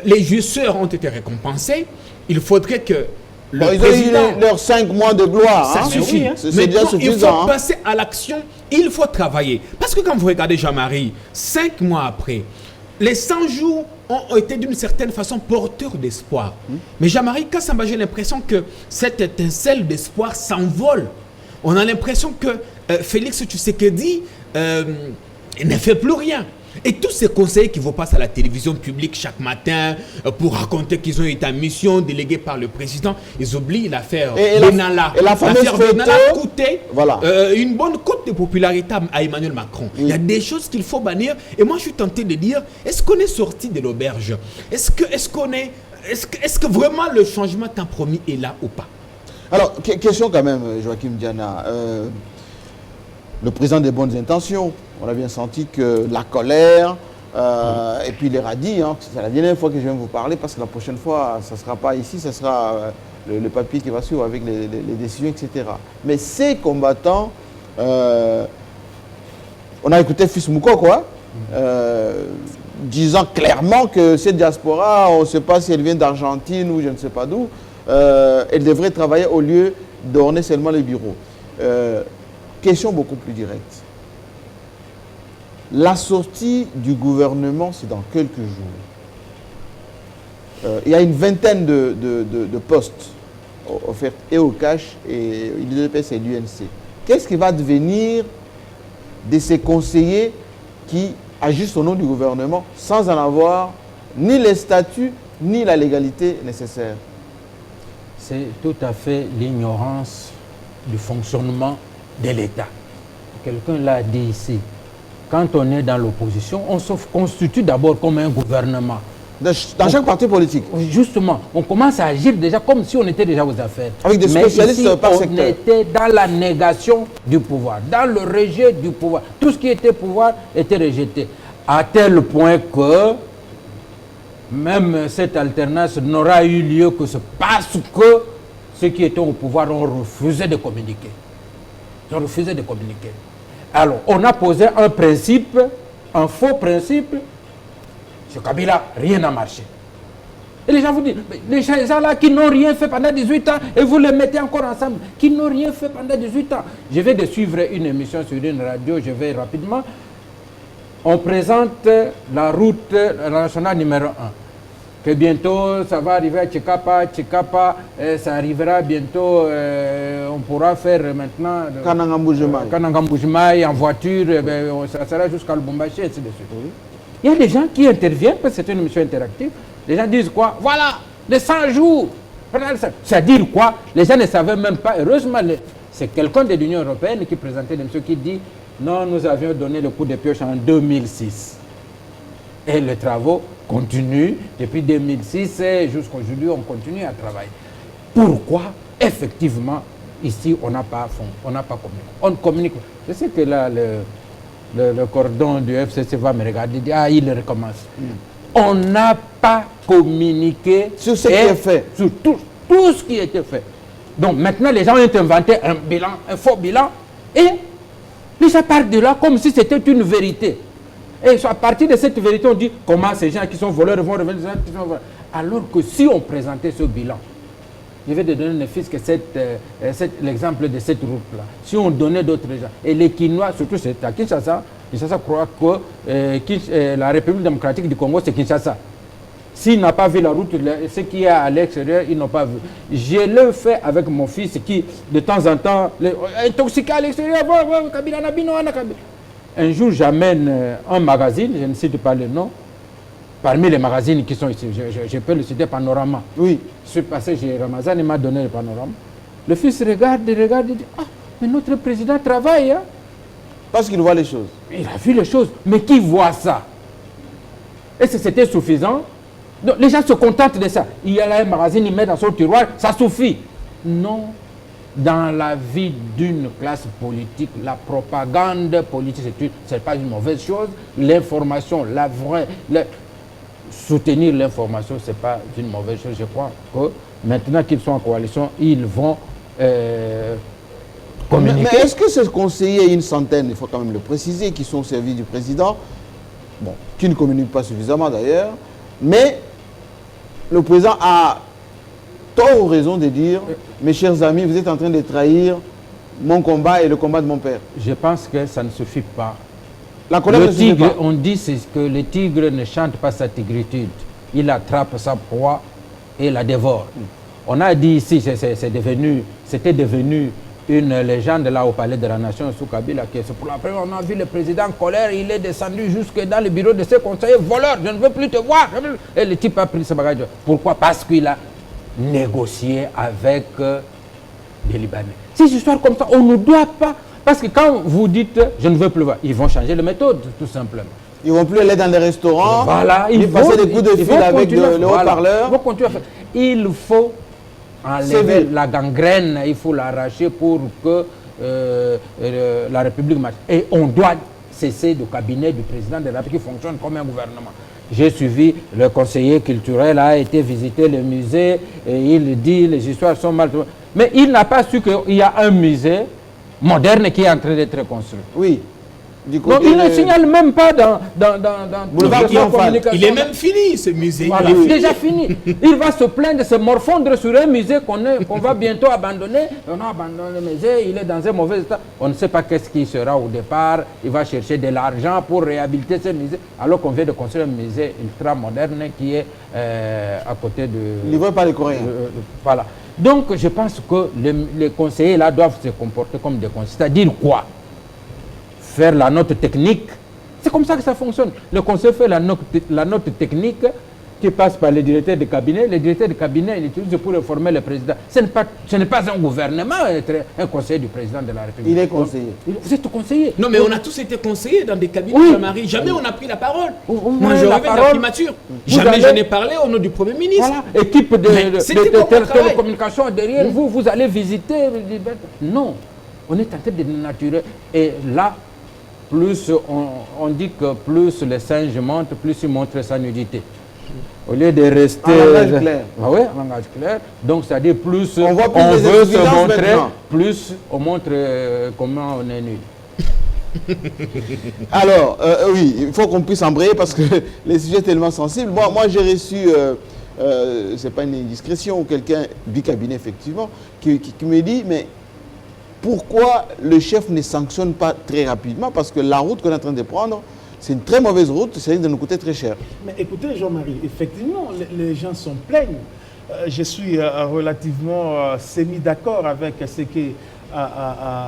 les jouisseurs ont été récompensés. Il faudrait que le président... Ils ont eu leurs 5 mois de gloire. Ça suffit. C'est déjà suffisant. Il faut passer à l'action. Il faut travailler. Parce que quand vous regardez Jean-Marie, 5 mois après, les 100 jours ont été d'une certaine façon porteurs d'espoir. Mais Jean-Marie Kassamba, j'ai l'impression que cette étincelle d'espoir s'envole. On a l'impression que Félix Tshisekedi ne fait plus rien. Et tous ces conseillers qui vous passent à la télévision publique chaque matin pour raconter qu'ils ont été en mission déléguée par le président, ils oublient l'affaire Benalla. Et la fameuse Benalla a coûté une bonne cote de popularité à Emmanuel Macron. Il y a des choses qu'il faut bannir. Et moi, je suis tenté de dire, est-ce qu'on est sorti de l'auberge? Est-ce que vraiment le changement tant promis est là ou pas? Alors, question quand même, Joachim Diana. Le président des bonnes intentions, on a bien senti que la colère, et puis les radis, c'est la dernière fois que je viens vous parler, parce que la prochaine fois, ça ne sera pas ici, ce sera le papier qui va suivre avec les décisions, etc. Mais ces combattants, on a écouté Fils Mouko, quoi, disant clairement que cette diaspora, on ne sait pas si elle vient d'Argentine ou je ne sais pas d'où, elle devrait travailler au lieu d'orner seulement les bureaux. Question beaucoup plus directe. La sortie du gouvernement, c'est dans quelques jours. Il y a une vingtaine de postes offerts et au cash, et l'UDPS et l'UNC. Qu'est-ce qui va devenir de ces conseillers qui agissent au nom du gouvernement sans en avoir ni les statuts ni la légalité nécessaire? C'est tout à fait l'ignorance du fonctionnement de l'État. Quelqu'un l'a dit ici. Quand on est dans l'opposition, on se constitue d'abord comme un gouvernement. Dans chaque parti politique. Justement, on commence à agir déjà comme si on était déjà aux affaires. Avec des spécialistes par secteur. On était dans la négation du pouvoir, dans le rejet du pouvoir. Tout ce qui était pouvoir était rejeté. À tel point que même cette alternance n'aura eu lieu que parce que ceux qui étaient au pouvoir ont refusé de communiquer. Ils ont refusé de communiquer. Alors, on a posé un principe, un faux principe. Sur Kabila, rien n'a marché. Et les gens vous disent, les gens-là qui n'ont rien fait pendant 18 ans, et vous les mettez encore ensemble, qui n'ont rien fait pendant 18 ans. Je vais de suivre une émission sur une radio, je vais rapidement. on présente la route nationale numéro 1. Que bientôt, ça va arriver à Tchikapa, ça arrivera bientôt, on pourra faire maintenant... Kanangamboujimaï en voiture, ça sera jusqu'à Lubumbashi, et ainsi de suite. Il y a des gens qui interviennent, parce que c'est une mission interactive, les gens disent quoi? Voilà, les 100 jours. C'est-à-dire quoi? Les gens ne savaient même pas, heureusement, c'est quelqu'un de l'Union européenne qui présentait l'émission qui dit non, nous avions donné le coup de pioche en 2006. Et les travaux continuent depuis 2006 et jusqu'à aujourd'hui, on continue à travailler. Pourquoi? Effectivement, ici, on n'a pas communiqué. On communique. Je sais que là, le cordon du FCC va me regarder et dire ah, il recommence. On n'a pas communiqué sur ce qui est fait. Sur tout ce qui était fait. Donc maintenant, les gens ont inventé un faux bilan et les gens partent de là comme si c'était une vérité. Et à partir de cette vérité, on dit comment ces gens qui sont voleurs vont revenir. Alors que si on présentait ce bilan, je vais te donner ne fût que l'exemple de cette route-là. Si on donnait d'autres gens, et les Kinois, surtout c'est à Kinshasa croit que la République démocratique du Congo, c'est Kinshasa. S'il n'a pas vu la route, ce qui est à l'extérieur, ils n'ont pas vu. Je le fais avec mon fils qui, de temps en temps, intoxiqué à l'extérieur. Un jour, j'amène un magazine, je ne cite pas le nom, parmi les magazines qui sont ici, je peux le citer, Panorama. Oui. Je suis passé chez Ramazan, il m'a donné le Panorama. Le fils regarde, il dit ah, mais notre président travaille. Hein? Parce qu'il voit les choses. Il a vu les choses, mais qui voit ça? Est-ce que c'était suffisant? Donc, les gens se contentent de ça. Il y a là un magazine, il met dans son tiroir, ça suffit. Non. Dans la vie d'une classe politique, la propagande politique, ce n'est pas une mauvaise chose. L'information, la vraie, soutenir l'information, ce n'est pas une mauvaise chose. Je crois que maintenant qu'ils sont en coalition, ils vont communiquer. Mais est-ce que ces conseillers, une centaine, il faut quand même le préciser, qui sont au service du président, bon, qui ne communiquent pas suffisamment d'ailleurs, mais le président a tort ou raison de dire, mes chers amis, vous êtes en train de trahir mon combat et le combat de mon père. Je pense que ça ne suffit pas. La colère ne suffit pas. On dit que le tigre ne chante pas sa tigritude. Il attrape sa proie et la dévore. On a dit ici, c'était devenu une légende là au palais de la nation sous Kabila. C'est pour la première fois on a vu le président en colère, il est descendu jusque dans le bureau de ses conseillers, voleur, je ne veux plus te voir. Et le type a pris ce bagage. Pourquoi? Parce qu'il a négocier avec les Libanais. Ces histoires comme ça, on ne doit pas... Parce que quand vous dites « je ne veux plus voir », ils vont changer de méthode, tout simplement. Ils ne vont plus aller dans les restaurants, voilà, ils vont passer des coups de fil avec le haut-parleur. Ils vont continuer à faire. Il faut enlever la gangrène, il faut l'arracher pour que la République marche. Et on doit cesser le cabinet du président de la République qui fonctionne comme un gouvernement. J'ai suivi, le conseiller culturel a été visiter le musée et il dit les histoires sont mal. Mais il n'a pas su qu'il y a un musée moderne qui est en train d'être construit. Oui. Donc il ne signale même pas dans communication. Il est même fini ce musée. Voilà, il est déjà fini. Il va se plaindre, se morfondre sur un musée qu'on va bientôt abandonner. On a abandonné le musée, il est dans un mauvais état. On ne sait pas qu'est-ce qui sera au départ. Il va chercher de l'argent pour réhabiliter ce musée. Alors qu'on vient de construire un musée ultra moderne qui est à côté de... Livré par les Coréens. Voilà. Donc je pense que les conseillers là doivent se comporter comme des conseillers. C'est-à-dire quoi? Faire la note technique. C'est comme ça que ça fonctionne. Le conseil fait la note technique qui passe par le directeur de cabinet. Le directeur de cabinet, il utilise pour informer le président. Ce n'est pas un gouvernement, un conseiller du président de la République. Il est conseiller. Vous êtes conseiller. Non, mais on a tous été conseillers dans des cabinets, oui. Jean-Marie. Jamais on a pris la parole. Moi, je reviens de la primature. Jamais je n'ai parlé au nom du Premier ministre. Voilà, équipe de télécommunications derrière vous, vous allez visiter. Non, on est en train de dénaturer. Et là, plus on dit que plus les singes montent, plus ils montrent sa nudité. Au lieu de rester... En langage clair. Ah oui, en langage clair. Donc, c'est-à-dire plus on veut se montrer, maintenant. Plus on montre comment on est nul. Alors, oui, il faut qu'on puisse embrayer parce que les sujets sont tellement sensibles. Moi j'ai reçu, c'est pas une indiscrétion, quelqu'un du cabinet effectivement, qui me dit, mais pourquoi le chef ne sanctionne pas très rapidement? Parce que la route qu'on est en train de prendre, c'est une très mauvaise route, ça risque de nous coûter très cher. Mais écoutez, Jean-Marie, effectivement, les gens s'en plaignent. Je suis relativement semi-d'accord avec ce que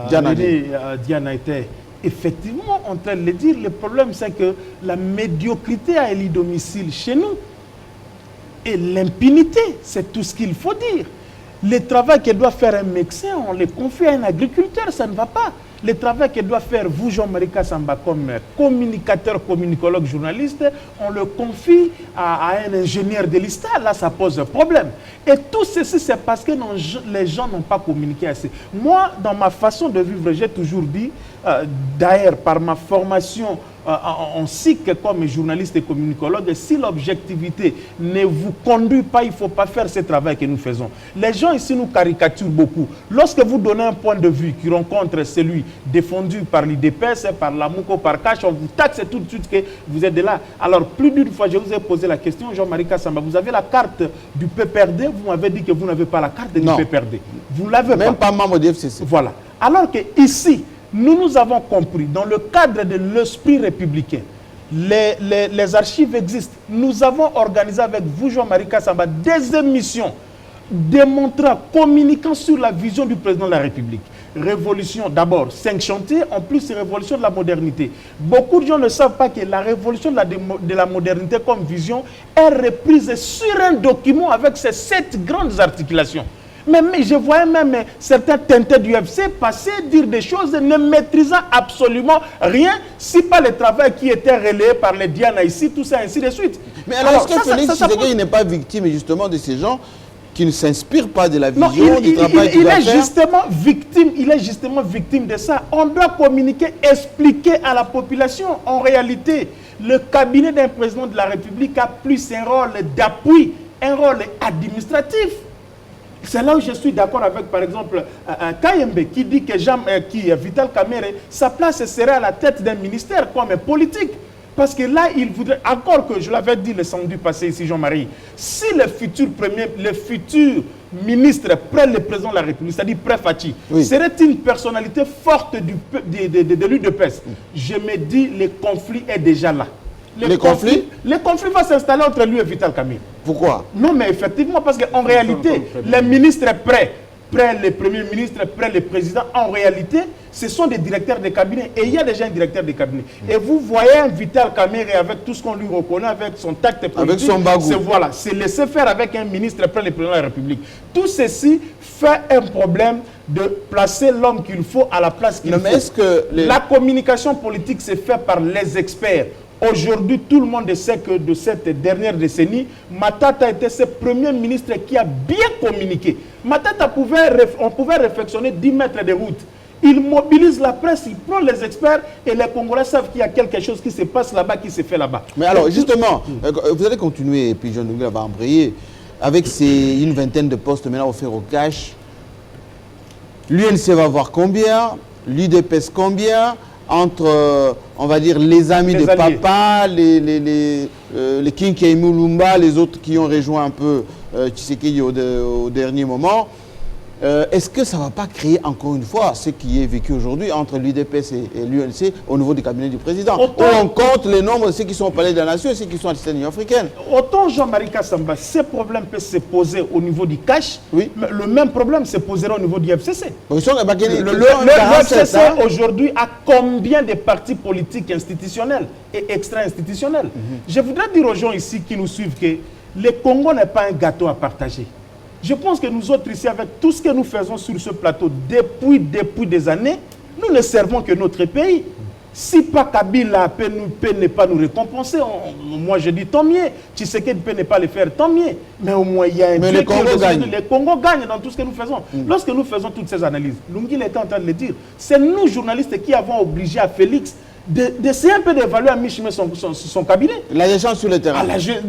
Diana était effectivement en train de le dire. Le problème, c'est que la médiocrité a élu domicile chez nous. Et l'impunité, c'est tout ce qu'il faut dire. Le travail que doit faire un médecin, on le confie à un agriculteur, ça ne va pas. Le travail que doit faire vous, Jean-Marie Kassamba, comme communicateur, communicologue, journaliste, on le confie à un ingénieur de l'ISTA. Là, ça pose un problème. Et tout ceci, c'est parce que les gens n'ont pas communiqué assez. Moi, dans ma façon de vivre, j'ai toujours dit, d'ailleurs, par ma formation en cycle comme journaliste et communicologue, si l'objectivité ne vous conduit pas, il ne faut pas faire ce travail que nous faisons. Les gens ici nous caricaturent beaucoup. Lorsque vous donnez un point de vue qui rencontre celui défendu par l'IDPS, par la Mouko, par Cash, on vous taxe tout de suite que vous êtes de là. Alors, plus d'une fois, je vous ai posé la question, Jean-Marie Kassamba, vous avez la carte du PPRD, vous m'avez dit que vous n'avez pas la carte du PPRD. Vous l'avez pas. Même pas membre du FCC. Voilà. Alors que ici, nous avons compris, dans le cadre de l'esprit républicain, les archives existent. Nous avons organisé avec vous, Jean-Marie Kassamba, des émissions démontrant, communiquant sur la vision du président de la République. Révolution, d'abord, 5 chantiers, en plus, c'est révolution de la modernité. Beaucoup de gens ne savent pas que la révolution de la modernité comme vision est reprise sur un document avec ces 7 grandes articulations. Mais je voyais même certains teintés du FC passer, dire des choses ne maîtrisant absolument rien, si pas le travail qui était relayé par les Diana ici, tout ça, ainsi de suite. Mais alors est-ce que Félix Tshisekedi n'est pas victime justement de ces gens qui ne s'inspirent pas de la vision du travail qu'il doit faire? Il est justement victime de ça. On doit communiquer, expliquer à la population. En réalité, le cabinet d'un président de la République a plus un rôle d'appui, un rôle administratif. C'est là où je suis d'accord avec, par exemple, Kayembe, qui dit que Vital Kamerhe, sa place serait à la tête d'un ministère comme politique. Parce que là, il voudrait, encore que je l'avais dit le samedi passé ici, Jean-Marie, si le futur ministre près le président de la République, c'est-à-dire près Fachi, serait une personnalité forte de l'UDPS, je me dis, le conflit est déjà là. Le conflit va s'installer entre lui et Vital Kamerhe. Pourquoi? Non, mais effectivement, parce qu'en réalité, les ministres près le Premier ministre, près le président, en réalité, ce sont des directeurs de cabinet. Et il y a déjà un directeur de cabinet. Et vous voyez un Vital Kamerhe avec tout ce qu'on lui reconnaît, avec son tact politique. Avec son bagou. C'est laisser faire avec un ministre près le président de la République. Tout ceci fait un problème de placer l'homme qu'il faut à la place qu'il faut. La communication politique se fait par les experts. Aujourd'hui, tout le monde sait que de cette dernière décennie, Matata était ce premier ministre qui a bien communiqué. Matata on pouvait réflexionner 10 mètres de route. Il mobilise la presse, il prend les experts et les Congolais savent qu'il y a quelque chose qui se passe là-bas, qui se fait là-bas. Mais alors, justement, vous allez continuer, et puis Jean Douglas va embrayer, avec une vingtaine de postes maintenant offerts au cash. L'UNC va voir combien, l'UDPS combien, entre, on va dire, les amis de papa, les Kinké Moulumba, les autres qui ont rejoint un peu Tshisekedi au dernier moment. Est-ce que ça ne va pas créer encore une fois ce qui est vécu aujourd'hui entre l'UDPS et l'UNC au niveau du cabinet du président? On compte les nombres de ceux qui sont au Palais de la Nation et ceux qui sont à l'Union africaine. Autant Jean-Marie Kassamba, ces problèmes peuvent se poser au niveau du cash, mais le même problème se posera au niveau du FCC. Le FCC aujourd'hui a combien de partis politiques institutionnels et extra-institutionnels? Je voudrais dire aux gens ici qui nous suivent que le Congo n'est pas un gâteau à partager. Je pense que nous autres ici, avec tout ce que nous faisons sur ce plateau depuis des années, nous ne servons que notre pays. Si pas Kabila peut ne pas nous récompenser, moi je dis tant mieux. Tshisekedi peut ne pas le faire, tant mieux. Mais au moins il y a un Mais le Congo gagne. Le Congo gagne dans tout ce que nous faisons. Lorsque nous faisons toutes ces analyses, Lungil était en train de le dire, c'est nous journalistes qui avons obligé à Félix d'essayer un peu d'évaluer à mi-chemin son cabinet. La descente sur le terrain.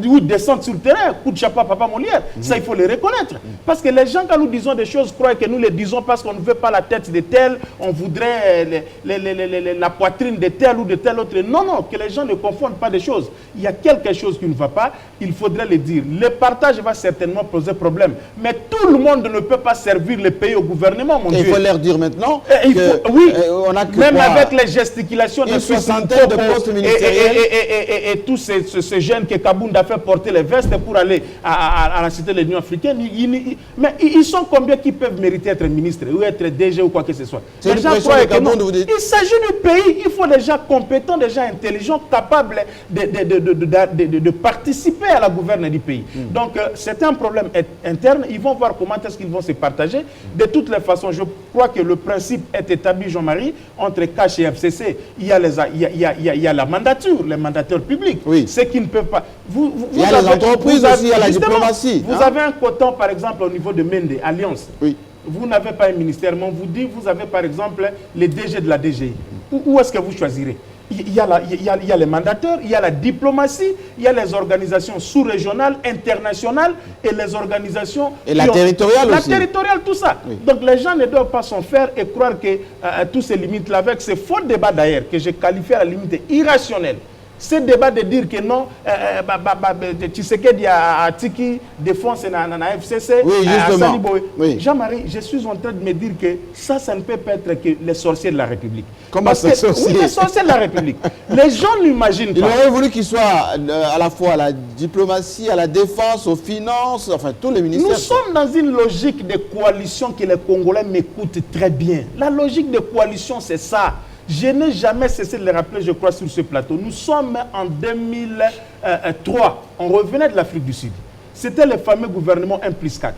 Oui, descendre sur le terrain, coup de chapeau à Papa Molière. Ça, il faut le reconnaître. Parce que les gens, quand nous disons des choses, croient que nous les disons parce qu'on ne veut pas la tête de tel, on voudrait la poitrine de tel ou de tel autre. Non, non, que les gens ne confondent pas des choses. Il y a quelque chose qui ne va pas, il faudrait le dire. Le partage va certainement poser problème. Mais tout le monde ne peut pas servir le pays au gouvernement, mon Dieu. Il faut leur dire maintenant on a que même avec les gesticulations de soixantaine de postes ministériels. Et tous ces jeunes que Kabounda fait porter les vestes pour aller à la cité de l'Union africaine, mais ils sont combien qui peuvent mériter être ministres ou être DG ou quoi que ce soit? C'est une pression de Kabounda, vous dites? Il s'agit du pays, il faut des gens compétents, des gens intelligents, capables de participer à la gouverne du pays. Donc c'est un problème interne, ils vont voir comment est-ce qu'ils vont se partager. De toutes les façons, je crois que le principe est établi, Jean-Marie, entre CACH et FCC. Il y a la mandature, les mandateurs publics. Oui. Ceux qui ne peuvent pas... Il y a les entreprises aussi, il y a la diplomatie. Vous avez un coton, par exemple, au niveau de Mende, Alliance. Oui. Vous n'avez pas un ministère, mais on vous dit, vous avez par exemple les DG de la DGI. Où est-ce que vous choisirez? Il y a les mandateurs, il y a la diplomatie, il y a les organisations sous-régionales, internationales et les organisations... Et la territoriale aussi. La territoriale, tout ça. Oui. Donc les gens ne doivent pas s'en faire et croire que tous ces limites-là, avec ces faux débats d'ailleurs, que j'ai qualifié à la limite irrationnel. Ce débat de dire que non, Tshisekedi a Tiki défonce na FCC, oui, justement. Oui. Jean-Marie, je suis en train de me dire que ça ne peut pas être que les sorciers de la République. Comment ça, sorciers? Oui, les sorciers de la République. Les gens n'imaginent pas. Il aurait voulu qu'il soit à la fois à la diplomatie, à la défense, aux finances, enfin tous les ministères. Nous sommes dans une logique de coalition que les Congolais m'écoutent très bien. La logique de coalition, c'est ça. Je n'ai jamais cessé de le rappeler, je crois, sur ce plateau. Nous sommes en 2003. On revenait de l'Afrique du Sud. C'était le fameux gouvernement 1+4.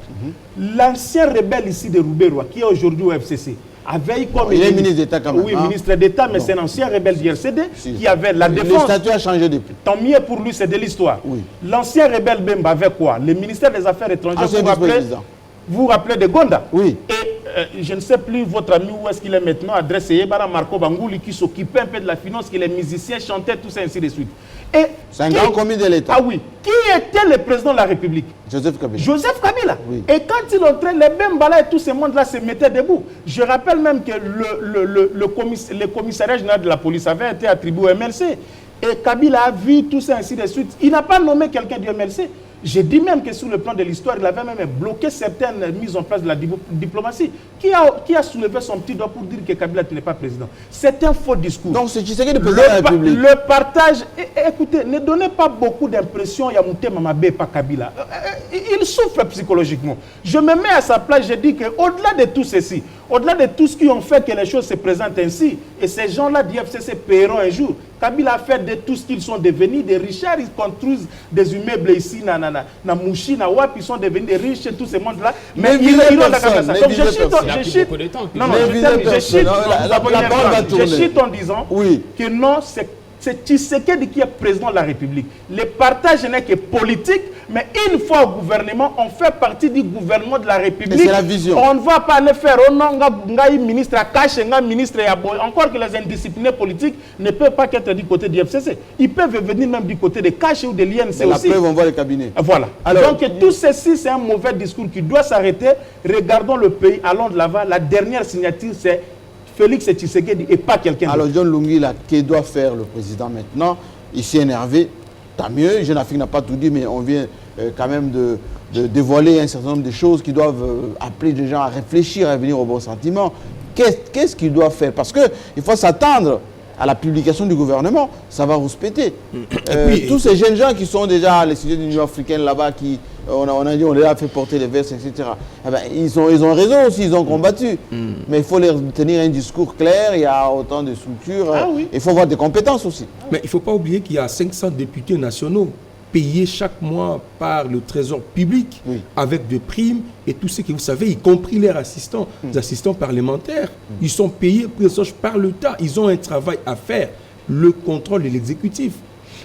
L'ancien rebelle ici de Roubaix-Roi, qui est aujourd'hui au FCC, avait comme... Il est ministre d'État quand même. Oui, ministre d'État, mais c'est un ancien rebelle du RCD qui avait la défense. Le statut a changé depuis. Tant mieux pour lui, c'est de l'histoire. Oui. L'ancien rebelle Bemba avait quoi? Le ministère des Affaires étrangères, vous vous rappelez de Gonda? Oui. Et je ne sais plus votre ami où est-ce qu'il est maintenant, adressé Yébara Marco Bangouli, qui s'occupait un peu de la finance, qui les musiciens chantaient, tout ça, ainsi de suite. C'est un grand commis de l'État. Ah oui. Qui était le président de la République? Joseph Kabila. Joseph Kabila. Oui. Et quand il entrait, les Bembala et tous ces mondes-là se mettaient debout. Je rappelle même que le commissariat général de la police avait été attribué au MLC. Et Kabila a vu tout ça, ainsi de suite. Il n'a pas nommé quelqu'un du MLC. J'ai dit même que sur le plan de l'histoire, il avait même bloqué certaines mises en place de la diplomatie. Qui a soulevé son petit doigt pour dire que Kabila n'est pas président? C'est un faux discours. Donc c'est Tshisekedi le président de la République. Le partage, écoutez, ne donnez pas beaucoup d'impression Yamoute Mamabé pas Kabila. Il souffre psychologiquement. Je me mets à sa place, je dis qu'au-delà de tout ceci, au-delà de tout ce qui ont fait que les choses se présentent ainsi, et ces gens-là d'IFCC paieront un jour, Kabila a fait de tout ce qu'ils sont devenus des richards, ils construisent des immeubles ici, na Mouchi, na Wap, ils sont devenus des riches, tous ces mondes-là. Mais ils ont la capacité. Donc je chute en disant que non, c'est Tshisekedi qui est président de la République. Le partage n'est que politique, mais une fois au gouvernement, on fait partie du gouvernement de la République. C'est la vision. On ne va pas aller faire ministre à cache, ministre à boy. Encore que les indisciplinés politiques ne peuvent pas être du côté du FCC. Ils peuvent venir même du côté de cache ou de l'INC aussi. La preuve, on voit le cabinet. Voilà. Alors, donc tout ceci, c'est un mauvais discours qui doit s'arrêter. Regardons le pays, allons de l'avant. La dernière signature, c'est Félix Tshisekedi et pas quelqu'un d'autre. Alors John Lungi, que doit faire le président maintenant? Il s'est énervé, tant mieux, Jeune Afrique n'a pas tout dit, mais on vient quand même de dévoiler un certain nombre de choses qui doivent appeler les gens à réfléchir, à venir au bon sentiment. Qu'est-ce qu'il doit faire? Parce qu'il faut s'attendre à la publication du gouvernement, ça va rouspéter. Tous ces jeunes gens qui sont déjà à l'étudiant de l'Union africaine là-bas, qui on a dit on les a fait porter les vestes, etc. Eh ben, ils ont raison aussi, ils ont combattu. Mais il faut leur tenir un discours clair, il y a autant de structures, il faut avoir des compétences aussi. Mais il ne faut pas oublier qu'il y a 500 députés nationaux payés chaque mois par le trésor public avec des primes et tout ce que vous savez, y compris leurs assistants, les assistants parlementaires. Ils sont payés par l'État. Ils ont un travail à faire, le contrôle de l'exécutif.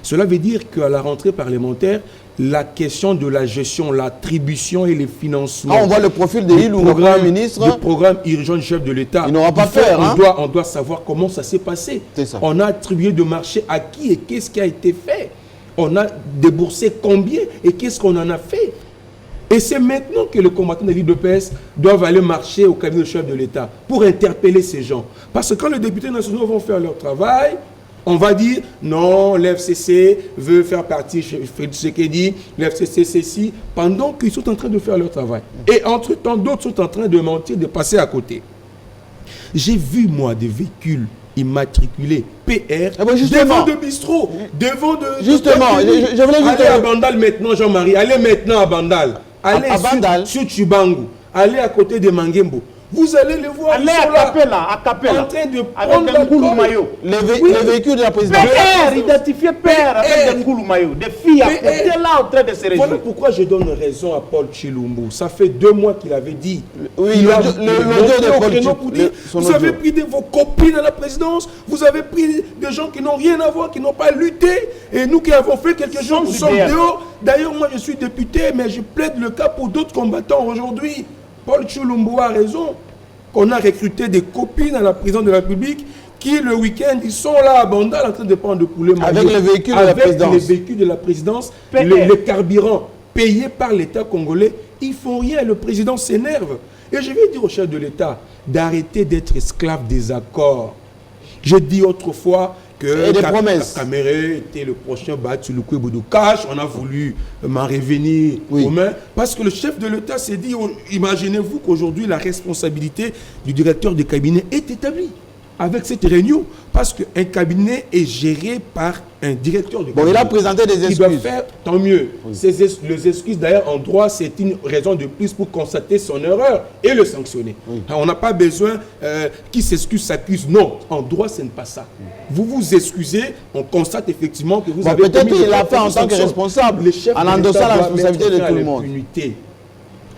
Cela veut dire qu'à la rentrée parlementaire, la question de la gestion, l'attribution et les financements. On voit le profil de l'île où le Premier ministre. Le programme urgent du chef de l'État. Il n'aura pas faire. On doit savoir comment ça s'est passé. On a attribué de marché à qui et qu'est-ce qui a été fait. On a déboursé combien et qu'est-ce qu'on en a fait. Et c'est maintenant que les combattants de l'IDPS doivent aller marcher au cabinet du chef de l'État pour interpeller ces gens. Parce que quand les députés nationaux vont faire leur travail, on va dire non, l'FCC veut faire partie, ce qu'il dit, l'FCC ceci, pendant qu'ils sont en train de faire leur travail. Et entre-temps, d'autres sont en train de mentir, de passer à côté. J'ai vu, moi, des véhicules immatriculé PR justement, devant de bistrot, devant de... Justement, je voulais juste... Allez à Bandal maintenant, Jean-Marie, allez maintenant à Bandal. Allez à Bandal. sur Chibangu, allez à côté de Mangembo. Vous allez le voir, allez à Capella, en train de avec prendre un goulou maillot. Le véhicule de la présidence. PR, identifié PR avec un goulou maillot. Des filles à côté là en train de se réjouir. Voilà pourquoi je donne raison à Paul Chilombo. Ça fait 2 mois qu'il avait dit. Oui, il a l'audio de Paul Chilombo. Vous avez pris vos copines à la présidence, vous avez pris des gens qui n'ont rien à voir, qui n'ont pas lutté, et nous qui avons fait quelque chose, nous sommes dehors. D'ailleurs, moi je suis député, mais je plaide le cas pour d'autres combattants aujourd'hui. Paul Chilombo a raison, qu'on a recruté des copines à la présidence de la République qui, le week-end, ils sont là à Bandal en train de prendre le poulet maillot. Avec les véhicules de la présidence. Avec les véhicules de la présidence, les carburants payés par l'État congolais, ils font rien, le président s'énerve. Et je vais dire au chef de l'État d'arrêter d'être esclave des accords. J'ai dit autrefois que Kamere était le prochain Batsuluku Boudoukash. On a voulu m'en revenir aux mains. Parce que le chef de l'État s'est dit, imaginez-vous qu'aujourd'hui la responsabilité du directeur de cabinet est établie avec cette réunion. Parce qu'un cabinet est géré par un directeur de cabinet. Bon, il a présenté des excuses. Il doit faire, tant mieux. Les excuses, d'ailleurs, en droit, c'est une raison de plus pour constater son erreur et le sanctionner. On n'a pas besoin qui s'excuse, s'accuse. Non, en droit, ce n'est pas ça. Vous vous excusez, on constate effectivement que vous avez... Peut-être qu'il l'a fait en tant que responsable, en endossant la responsabilité de tout le monde.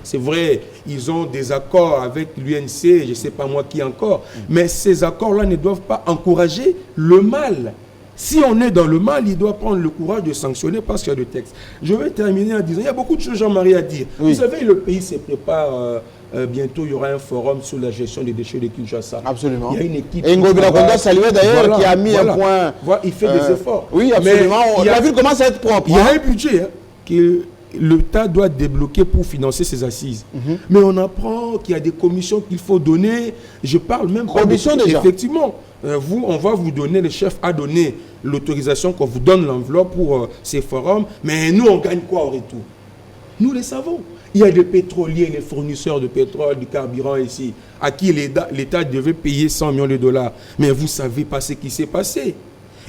C'est vrai, ils ont des accords avec l'UNC, je ne sais pas moi qui encore, mais ces accords-là ne doivent pas encourager le mal. Si on est dans le mal, il doit prendre le courage de sanctionner parce qu'il y a des textes. Je vais terminer en disant, il y a beaucoup de choses, Jean-Marie, à dire. Vous savez, le pays se prépare, bientôt il y aura un forum sur la gestion des déchets de Kinshasa. Absolument. Il y a une équipe... Et Ngobi Lakonda salué d'ailleurs, qui a mis un point... Il fait des efforts. Oui, absolument. On a vu comment ça va être propre. Il y a un budget qui... L'État doit débloquer pour financer ces assises. Mais on apprend qu'il y a des commissions qu'il faut donner. Je parle même pas commission déjà. Effectivement, on va vous donner, le chef a donné l'autorisation qu'on vous donne l'enveloppe pour ces forums. Mais nous, on gagne quoi au retour? Nous le savons. Il y a des pétroliers, les fournisseurs de pétrole, du carburant ici, à qui l'État devait payer 100 millions de dollars. Mais vous ne savez pas ce qui s'est passé.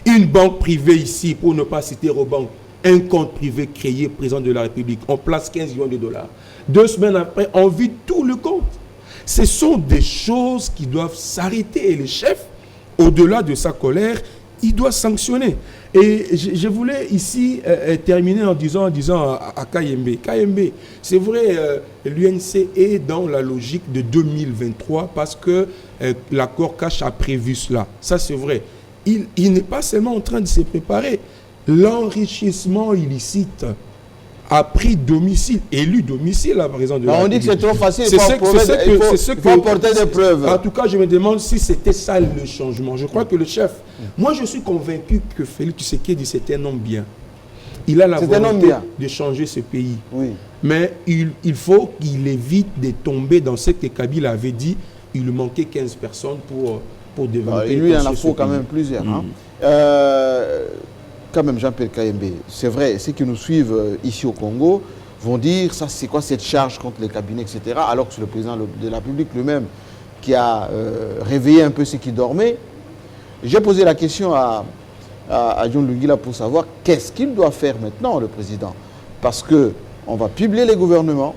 Une banque privée ici, pour ne pas citer Robank, un compte privé créé, président de la République, on place 15 millions de dollars. 2 semaines après, on vide tout le compte. Ce sont des choses qui doivent s'arrêter. Et le chef, au-delà de sa colère, il doit sanctionner. Et je voulais ici terminer en disant à Kayembe. Kayembe, c'est vrai, l'UNC est dans la logique de 2023 parce que l'accord cache a prévu cela. Ça, c'est vrai. Il n'est pas seulement en train de se préparer. L'enrichissement illicite a pris domicile, élu domicile à présent de la on dit que c'est trop facile, il faut apporter des preuves. En tout cas, je me demande si c'était ça le changement. Je crois que le chef, moi je suis convaincu que Félix Tshisekedi c'est un homme bien. Il a la volonté de changer ce pays. Oui. Mais il faut qu'il évite de tomber dans ce que Kabila avait dit, il lui manquait 15 personnes pour développer. Et lui, il en a faut quand même plusieurs. Quand même, Jean-Pierre Kayembe, c'est vrai, ceux qui nous suivent ici au Congo vont dire, ça c'est quoi cette charge contre les cabinets, etc. Alors que c'est le président de la République lui-même qui a réveillé un peu ceux qui dormaient. J'ai posé la question à John Lungila pour savoir qu'est-ce qu'il doit faire maintenant, le président. Parce qu'on va publier les gouvernements,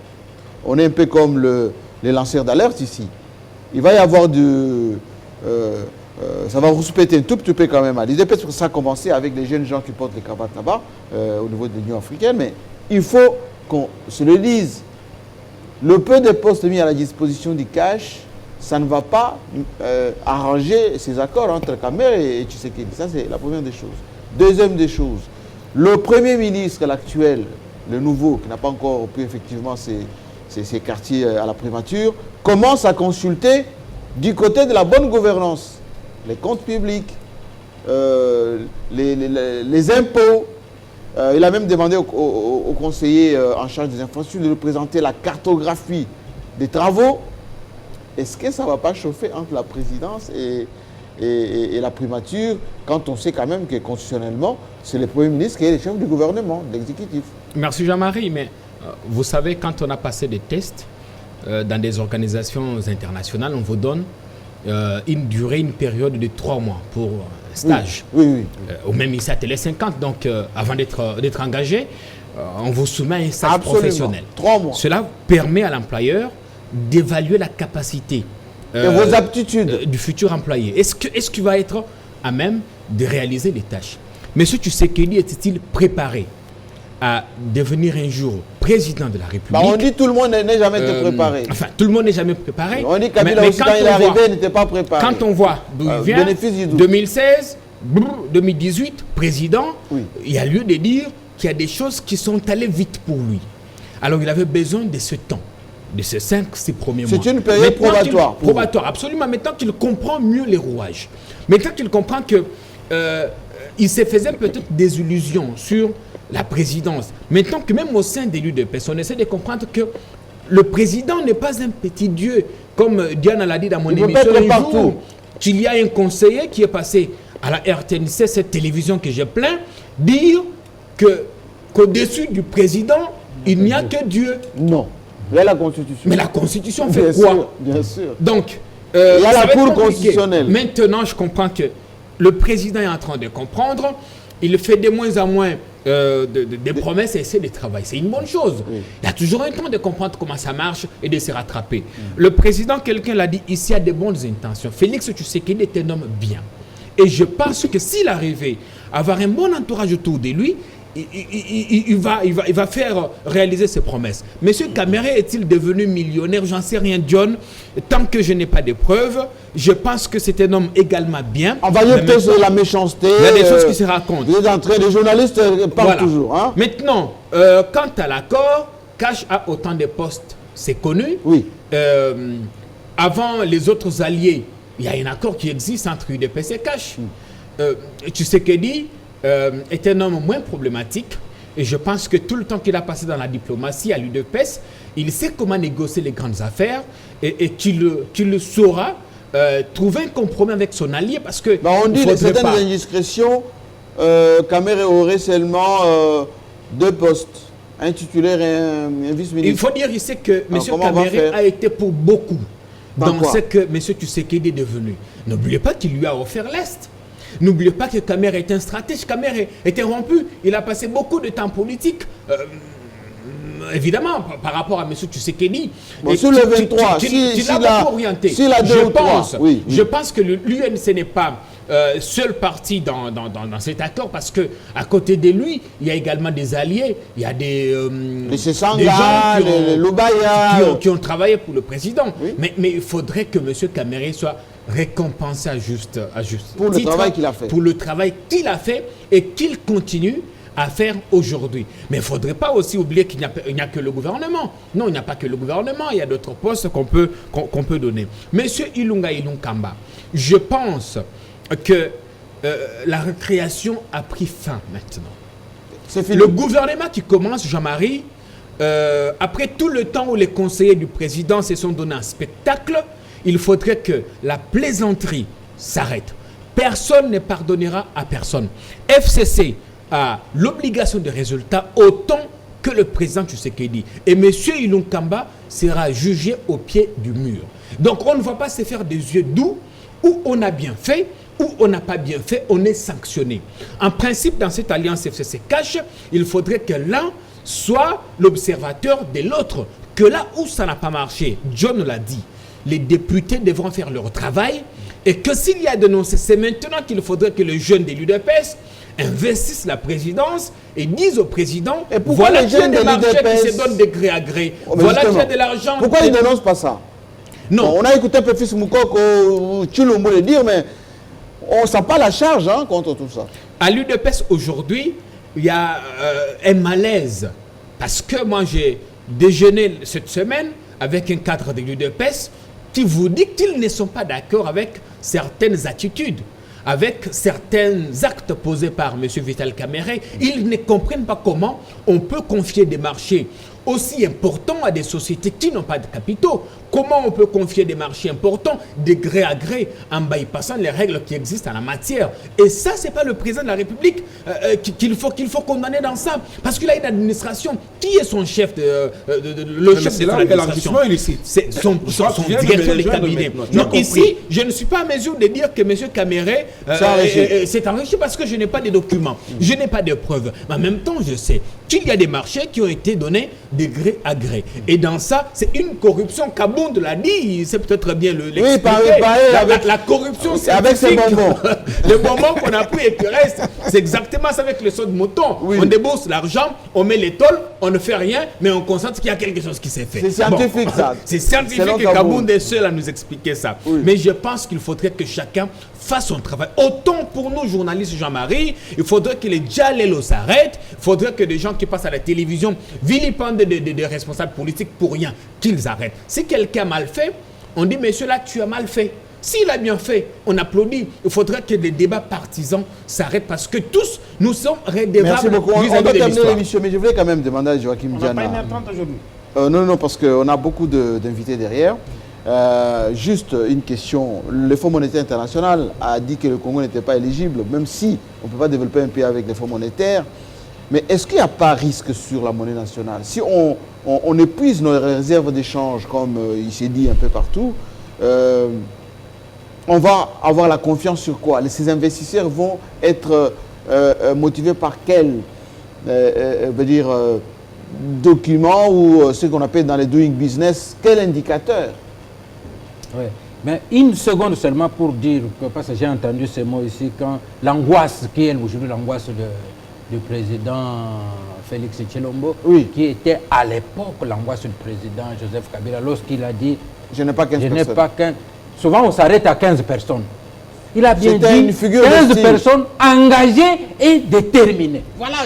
on est un peu comme les lanceurs d'alerte ici. Il va y avoir ça va rouspéter un tout petit peu quand même à l'idée, parce que ça a commencé avec les jeunes gens qui portent les cravates là-bas, au niveau de l'Union africaine, mais il faut qu'on se le dise. Le peu de postes mis à la disposition du cash, ça ne va pas arranger ces accords entre Kamere et Tshisekedi. Ça, c'est la première des choses. Deuxième des choses, le Premier ministre, l'actuel, le nouveau, qui n'a pas encore pris effectivement ses quartiers à la primature, commence à consulter du côté de la bonne gouvernance. Les comptes publics, les impôts. Il a même demandé au conseiller en charge des infrastructures de présenter la cartographie des travaux. Est-ce que ça ne va pas chauffer entre la présidence et la primature, quand on sait quand même que constitutionnellement, c'est le Premier ministre qui est le chef du gouvernement, de l'exécutif? Merci Jean-Marie, mais vous savez, quand on a passé des tests dans des organisations internationales, on vous donne une période de 3 mois pour stage. Oui. Ou même ici à Télé 50, donc avant d'être engagé, on vous soumet à un stage professionnel. 3 mois. Cela permet à l'employeur d'évaluer la capacité et vos aptitudes du futur employé. Est-ce qu'il va être à même de réaliser les tâches? Monsieur Tshisekedi était-il préparé à devenir un jour président de la République? On dit tout le monde n'est jamais été préparé. Enfin, tout le monde n'est jamais préparé. On dit Kabila aussi, quand il est arrivé, il n'était pas préparé. Quand on voit d'où il vient, 2016, 2018, président, il y a lieu de dire qu'il y a des choses qui sont allées vite pour lui. Alors, il avait besoin de ce temps, de ces 5-6 premiers mois. C'est une période probatoire. Probatoire, absolument. Maintenant qu'il comprend mieux les rouages. Maintenant qu'il comprend que il se faisait peut-être des illusions sur la présidence. Maintenant que même au sein de l'UDPS, on essaie de comprendre que le président n'est pas un petit dieu, comme Diana l'a dit dans mon émission un jour, qu'il y a un conseiller qui est passé à la RTNC, cette télévision que j'ai plaint, dire qu'au-dessus du président, il n'y a que Dieu. Non. Il y a la Constitution. Mais la Constitution fait quoi? Bien sûr. Donc, il y a la Cour constitutionnelle. Maintenant, je comprends que le président est en train de comprendre. Il fait de moins en moins des promesses et essaie de travailler. C'est une bonne chose. Oui. Il y a toujours un temps de comprendre comment ça marche et de se rattraper. Le président, quelqu'un l'a dit, ici, a de bonnes intentions. Félix Tshisekedi est un homme bien. Et je pense que s'il arrivait à avoir un bon entourage autour de lui, il va faire réaliser ses promesses. Monsieur Kamere est-il devenu millionnaire? J'en sais rien, John. Tant que je n'ai pas de preuves, je pense que c'est un homme également bien. On va dire peut-être sur la méchanceté. Il y a des choses qui se racontent. Les journalistes parlent toujours. Hein? Maintenant, quant à l'accord, Cash a autant de postes, c'est connu. Oui. Avant les autres alliés, il y a un accord qui existe entre UDPS et Cash. Tshisekedi est un homme moins problématique et je pense que tout le temps qu'il a passé dans la diplomatie à l'UDPS, il sait comment négocier les grandes affaires et qu'il saura trouver un compromis avec son allié parce que... on dit certaines indiscrétions, Kamere aurait seulement 2 postes, un titulaire et un vice-ministre. Il faut dire ici que M. Kamere a été pour beaucoup dans ce que M. Tshisekedi est devenu. N'oubliez pas qu'il lui a offert l'Est. N'oubliez pas que Kamere est un stratège. Kamere était rompu. Il a passé beaucoup de temps politique. Évidemment, par rapport à M. Tshisekedi. Sur le 23, je pense que l'UNC n'est pas seul parti dans cet accord parce que à côté de lui, il y a également des alliés. Il y a des gens qui ont travaillé pour le président. Oui. Mais il faudrait que M. Kamere soit récompensé à juste pour titre, le travail qu'il a fait. Pour le travail qu'il a fait et qu'il continue à faire aujourd'hui. Mais il ne faudrait pas aussi oublier qu'il n'y a que le gouvernement. Non, il n'y a pas que le gouvernement, il y a d'autres postes qu'on peut donner. Monsieur Ilunga Ilunkamba, je pense que la récréation a pris fin maintenant. C'est fini. Le gouvernement qui commence, Jean-Marie, après tout le temps où les conseillers du président se sont donnés un spectacle, il faudrait que la plaisanterie s'arrête. Personne ne pardonnera à personne. FCC a l'obligation de résultat autant que le président Tshisekedi. Et M. Ilunkamba sera jugé au pied du mur. Donc on ne va pas se faire des yeux doux où on a bien fait, où on n'a pas bien fait, on est sanctionné. En principe, dans cette alliance FCC-Cash, il faudrait que l'un soit l'observateur de l'autre. Que là où ça n'a pas marché, John l'a dit, les députés devront faire leur travail et que s'il y a dénoncé, c'est maintenant qu'il faudrait que les jeunes de l'UDPS investissent la présidence et disent au président voilà qu'il y a des marchés qui se donnent de gré à gré. Voilà qu'il y a de l'argent. Pourquoi ils ne dénoncent pas ça? Non. Bon, on a écouté Pefis Moukoko, Chilombo le dire, mais on ne sent pas la charge contre tout ça. À l'UDPS aujourd'hui, il y a un malaise. Parce que moi, j'ai déjeuné cette semaine avec un cadre de l'UDPS qui vous dit qu'ils ne sont pas d'accord avec certaines attitudes, avec certains actes posés par M. Vital Kamere. Ils ne comprennent pas comment on peut confier des marchés aussi importants à des sociétés qui n'ont pas de capitaux. Comment on peut confier des marchés importants de gré à gré en bypassant les règles qui existent en la matière? Et ça, c'est pas le président de la République qu'il faut condamner dans ça. Parce qu'il a une administration. Qui est son chef le chef de l'administration? C'est son directeur de cabinet. Non, ici, je ne suis pas à mesure de dire que M. Caméré s'est enrichi parce que je n'ai pas de documents. Je n'ai pas de preuves. Mais en même temps, je sais qu'il y a des marchés qui ont été donnés de gré à gré. Et dans ça, c'est une corruption. Kabound l'a dit, c'est peut-être bien l'expliquer. La corruption, c'est avec ces bonbons. Les bonbons qu'on a pris et qui restent, c'est exactement ça avec le saut de mouton. Oui. On débourse l'argent, on met les tôles, on ne fait rien, mais on constate qu'il y a quelque chose qui s'est fait. C'est scientifique, ça. C'est scientifique et Kabound est seul à nous expliquer ça. Oui. Mais je pense qu'il faudrait que chacun fasse son travail. Autant pour nous, journalistes Jean-Marie, il faudrait que les Djalelo s'arrêtent, il faudrait que des gens qui passent à la télévision vilipendent des responsables politiques pour rien, qu'ils arrêtent. Si quelqu'un a mal fait, on dit, monsieur là, tu as mal fait. S'il a bien fait, on applaudit. Il faudrait que les débats partisans s'arrêtent parce que tous, nous sommes redevables. Merci beaucoup. On doit terminer l'émission, mais je voulais quand même demander à Joachim Diana. On n'a pas 1h30 aujourd'hui. Non, parce qu'on a beaucoup d'invités derrière. Juste une question. Le Fonds monétaire international a dit que le Congo n'était pas éligible, même si on ne peut pas développer un pays avec les fonds monétaires. Mais est-ce qu'il n'y a pas risque sur la monnaie nationale? Si on épuise nos réserves d'échange, comme il s'est dit un peu partout, on va avoir la confiance sur quoi? Ces investisseurs vont être motivés par quel document ou ce qu'on appelle dans les doing business, quel indicateur? Oui, mais une seconde seulement pour dire, parce que j'ai entendu ces mots ici, quand l'angoisse qui est aujourd'hui l'angoisse du président Félix Tshilombo, oui, qui était à l'époque l'angoisse du président Joseph Kabila, lorsqu'il a dit « Je n'ai pas 15 personnes ». Souvent, on s'arrête à 15 personnes. Il a bien dit une figure 15 personnes engagées et déterminées. Voilà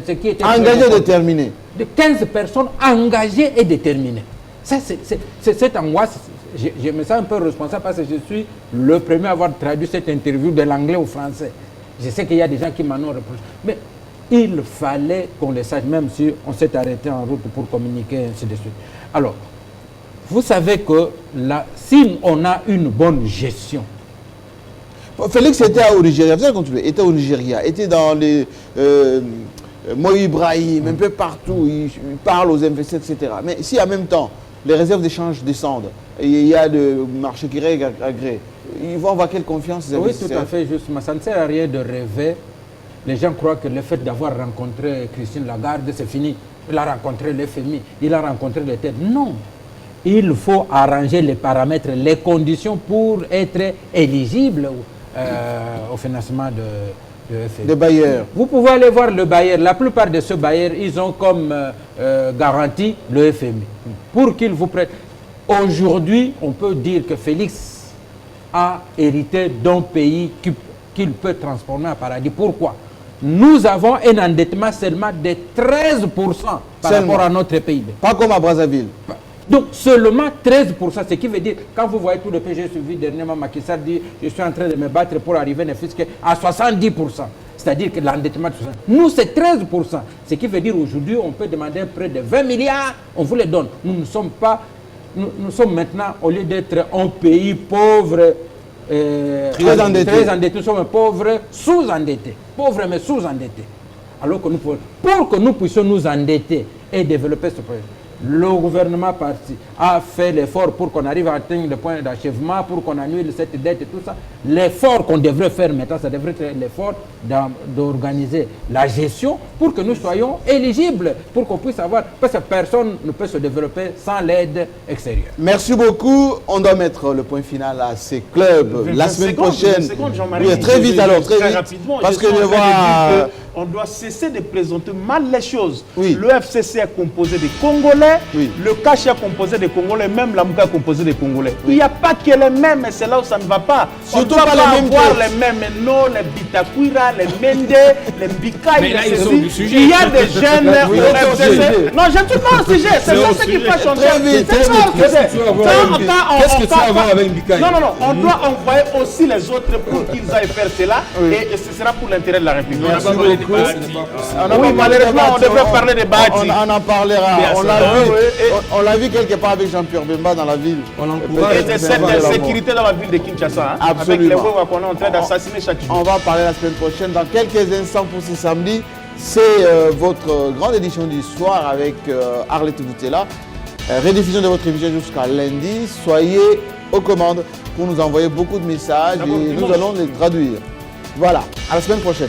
ce qui était... Engagées et déterminées. De 15 personnes engagées et déterminées. Ça, c'est cette angoisse. Je me sens un peu responsable parce que je suis le premier à avoir traduit cette interview de l'anglais au français. Je sais qu'il y a des gens qui m'en ont reproché. Mais il fallait qu'on le sache, même si on s'est arrêté en route pour communiquer, ainsi de suite. Alors, vous savez que si on a une bonne gestion... Félix était au Nigeria, vous avez continué, était au Nigeria, était dans les... Moi Ibrahim, un peu partout, il parle aux investisseurs, etc. Mais si en même temps, les réserves d'échange descendent, et il y a des marchés qui règlent à gré, ils vont avoir quelle confiance les investisseurs? Oui, tout à fait, justement. Ça ne sert à rien de rêver. Les gens croient que le fait d'avoir rencontré Christine Lagarde, c'est fini. Il a rencontré l'FMI, il a rencontré les têtes. Non. Il faut arranger les paramètres, les conditions pour être éligible au financement de FMI. Des bailleurs. Vous pouvez aller voir le bailleur. La plupart de ceux bailleurs, ils ont comme garantie le FMI. Pour qu'ils vous prêtent. Aujourd'hui, on peut dire que Félix a hérité d'un pays qu'il peut transformer en paradis. Pourquoi? Nous avons un endettement seulement de 13% par rapport à notre PIB. Pas comme à Brazzaville. Donc seulement 13%, ce qui veut dire, quand vous voyez tout le pays, j'ai suivi dernièrement Macky Sall dit, je suis en train de me battre pour arriver ne fût-ce qu'à 70%. C'est-à-dire que l'endettement, nous c'est 13%. Ce qui veut dire aujourd'hui, on peut demander un prêt de 20 milliards, on vous le donne. Nous ne sommes pas, nous sommes maintenant, au lieu d'être un pays pauvre, très endetté, nous sommes pauvres, sous-endettés. Pauvres mais sous-endettés. Alors que pour que nous puissions nous endetter et développer ce projet, le gouvernement parti a fait l'effort pour qu'on arrive à atteindre le point d'achèvement, pour qu'on annule cette dette et tout ça. L'effort qu'on devrait faire maintenant, ça devrait être l'effort d'organiser la gestion pour que nous soyons éligibles, pour qu'on puisse avoir... Parce que personne ne peut se développer sans l'aide extérieure. Merci beaucoup. On doit mettre le point final à ces clubs la semaine prochaine. Oui, très vite alors, très vite. Rapidement, parce que je vois... On doit cesser de présenter mal les choses. Oui. Le FCC est composé de Congolais, oui, le CACH est composé de Congolais, même l'AMUCA est composé de Congolais. Oui. Il n'y a pas que les mêmes, mais c'est là où ça ne va pas. Surtout on ne doit pas avoir les mêmes noms, les Bitakwira, les Mende, les Mbikaï, les ceci. Il y a des jeunes au FCC. Non, j'ai tout le monde au sujet. C'est ça ce qui peut changer. Qu'est-ce que tu vas avoir avec Mbikaï? Non, on doit envoyer aussi les autres pour qu'ils aillent faire cela. Et ce sera pour l'intérêt de la République. beaucoup. Oui, malheureusement, on devrait parler de Bahati. On en parlera. Bien On sûr. l'a vu, Oui, on l'a vu quelque part avec Jean-Pierre Bemba dans la ville. On Il y encourage. a cette insécurité dans la ville de Kinshasa. Hein, avec les Absolument. Wouwa qu'on est en train d'assassiner chaque jour. On va en parler la semaine prochaine. Dans quelques instants pour ce samedi, c'est votre grande édition du soir avec Arlette Boutella. Rediffusion de votre émission jusqu'à lundi. Soyez aux commandes pour nous envoyer beaucoup de messages et nous allons les traduire. Voilà, à la semaine prochaine.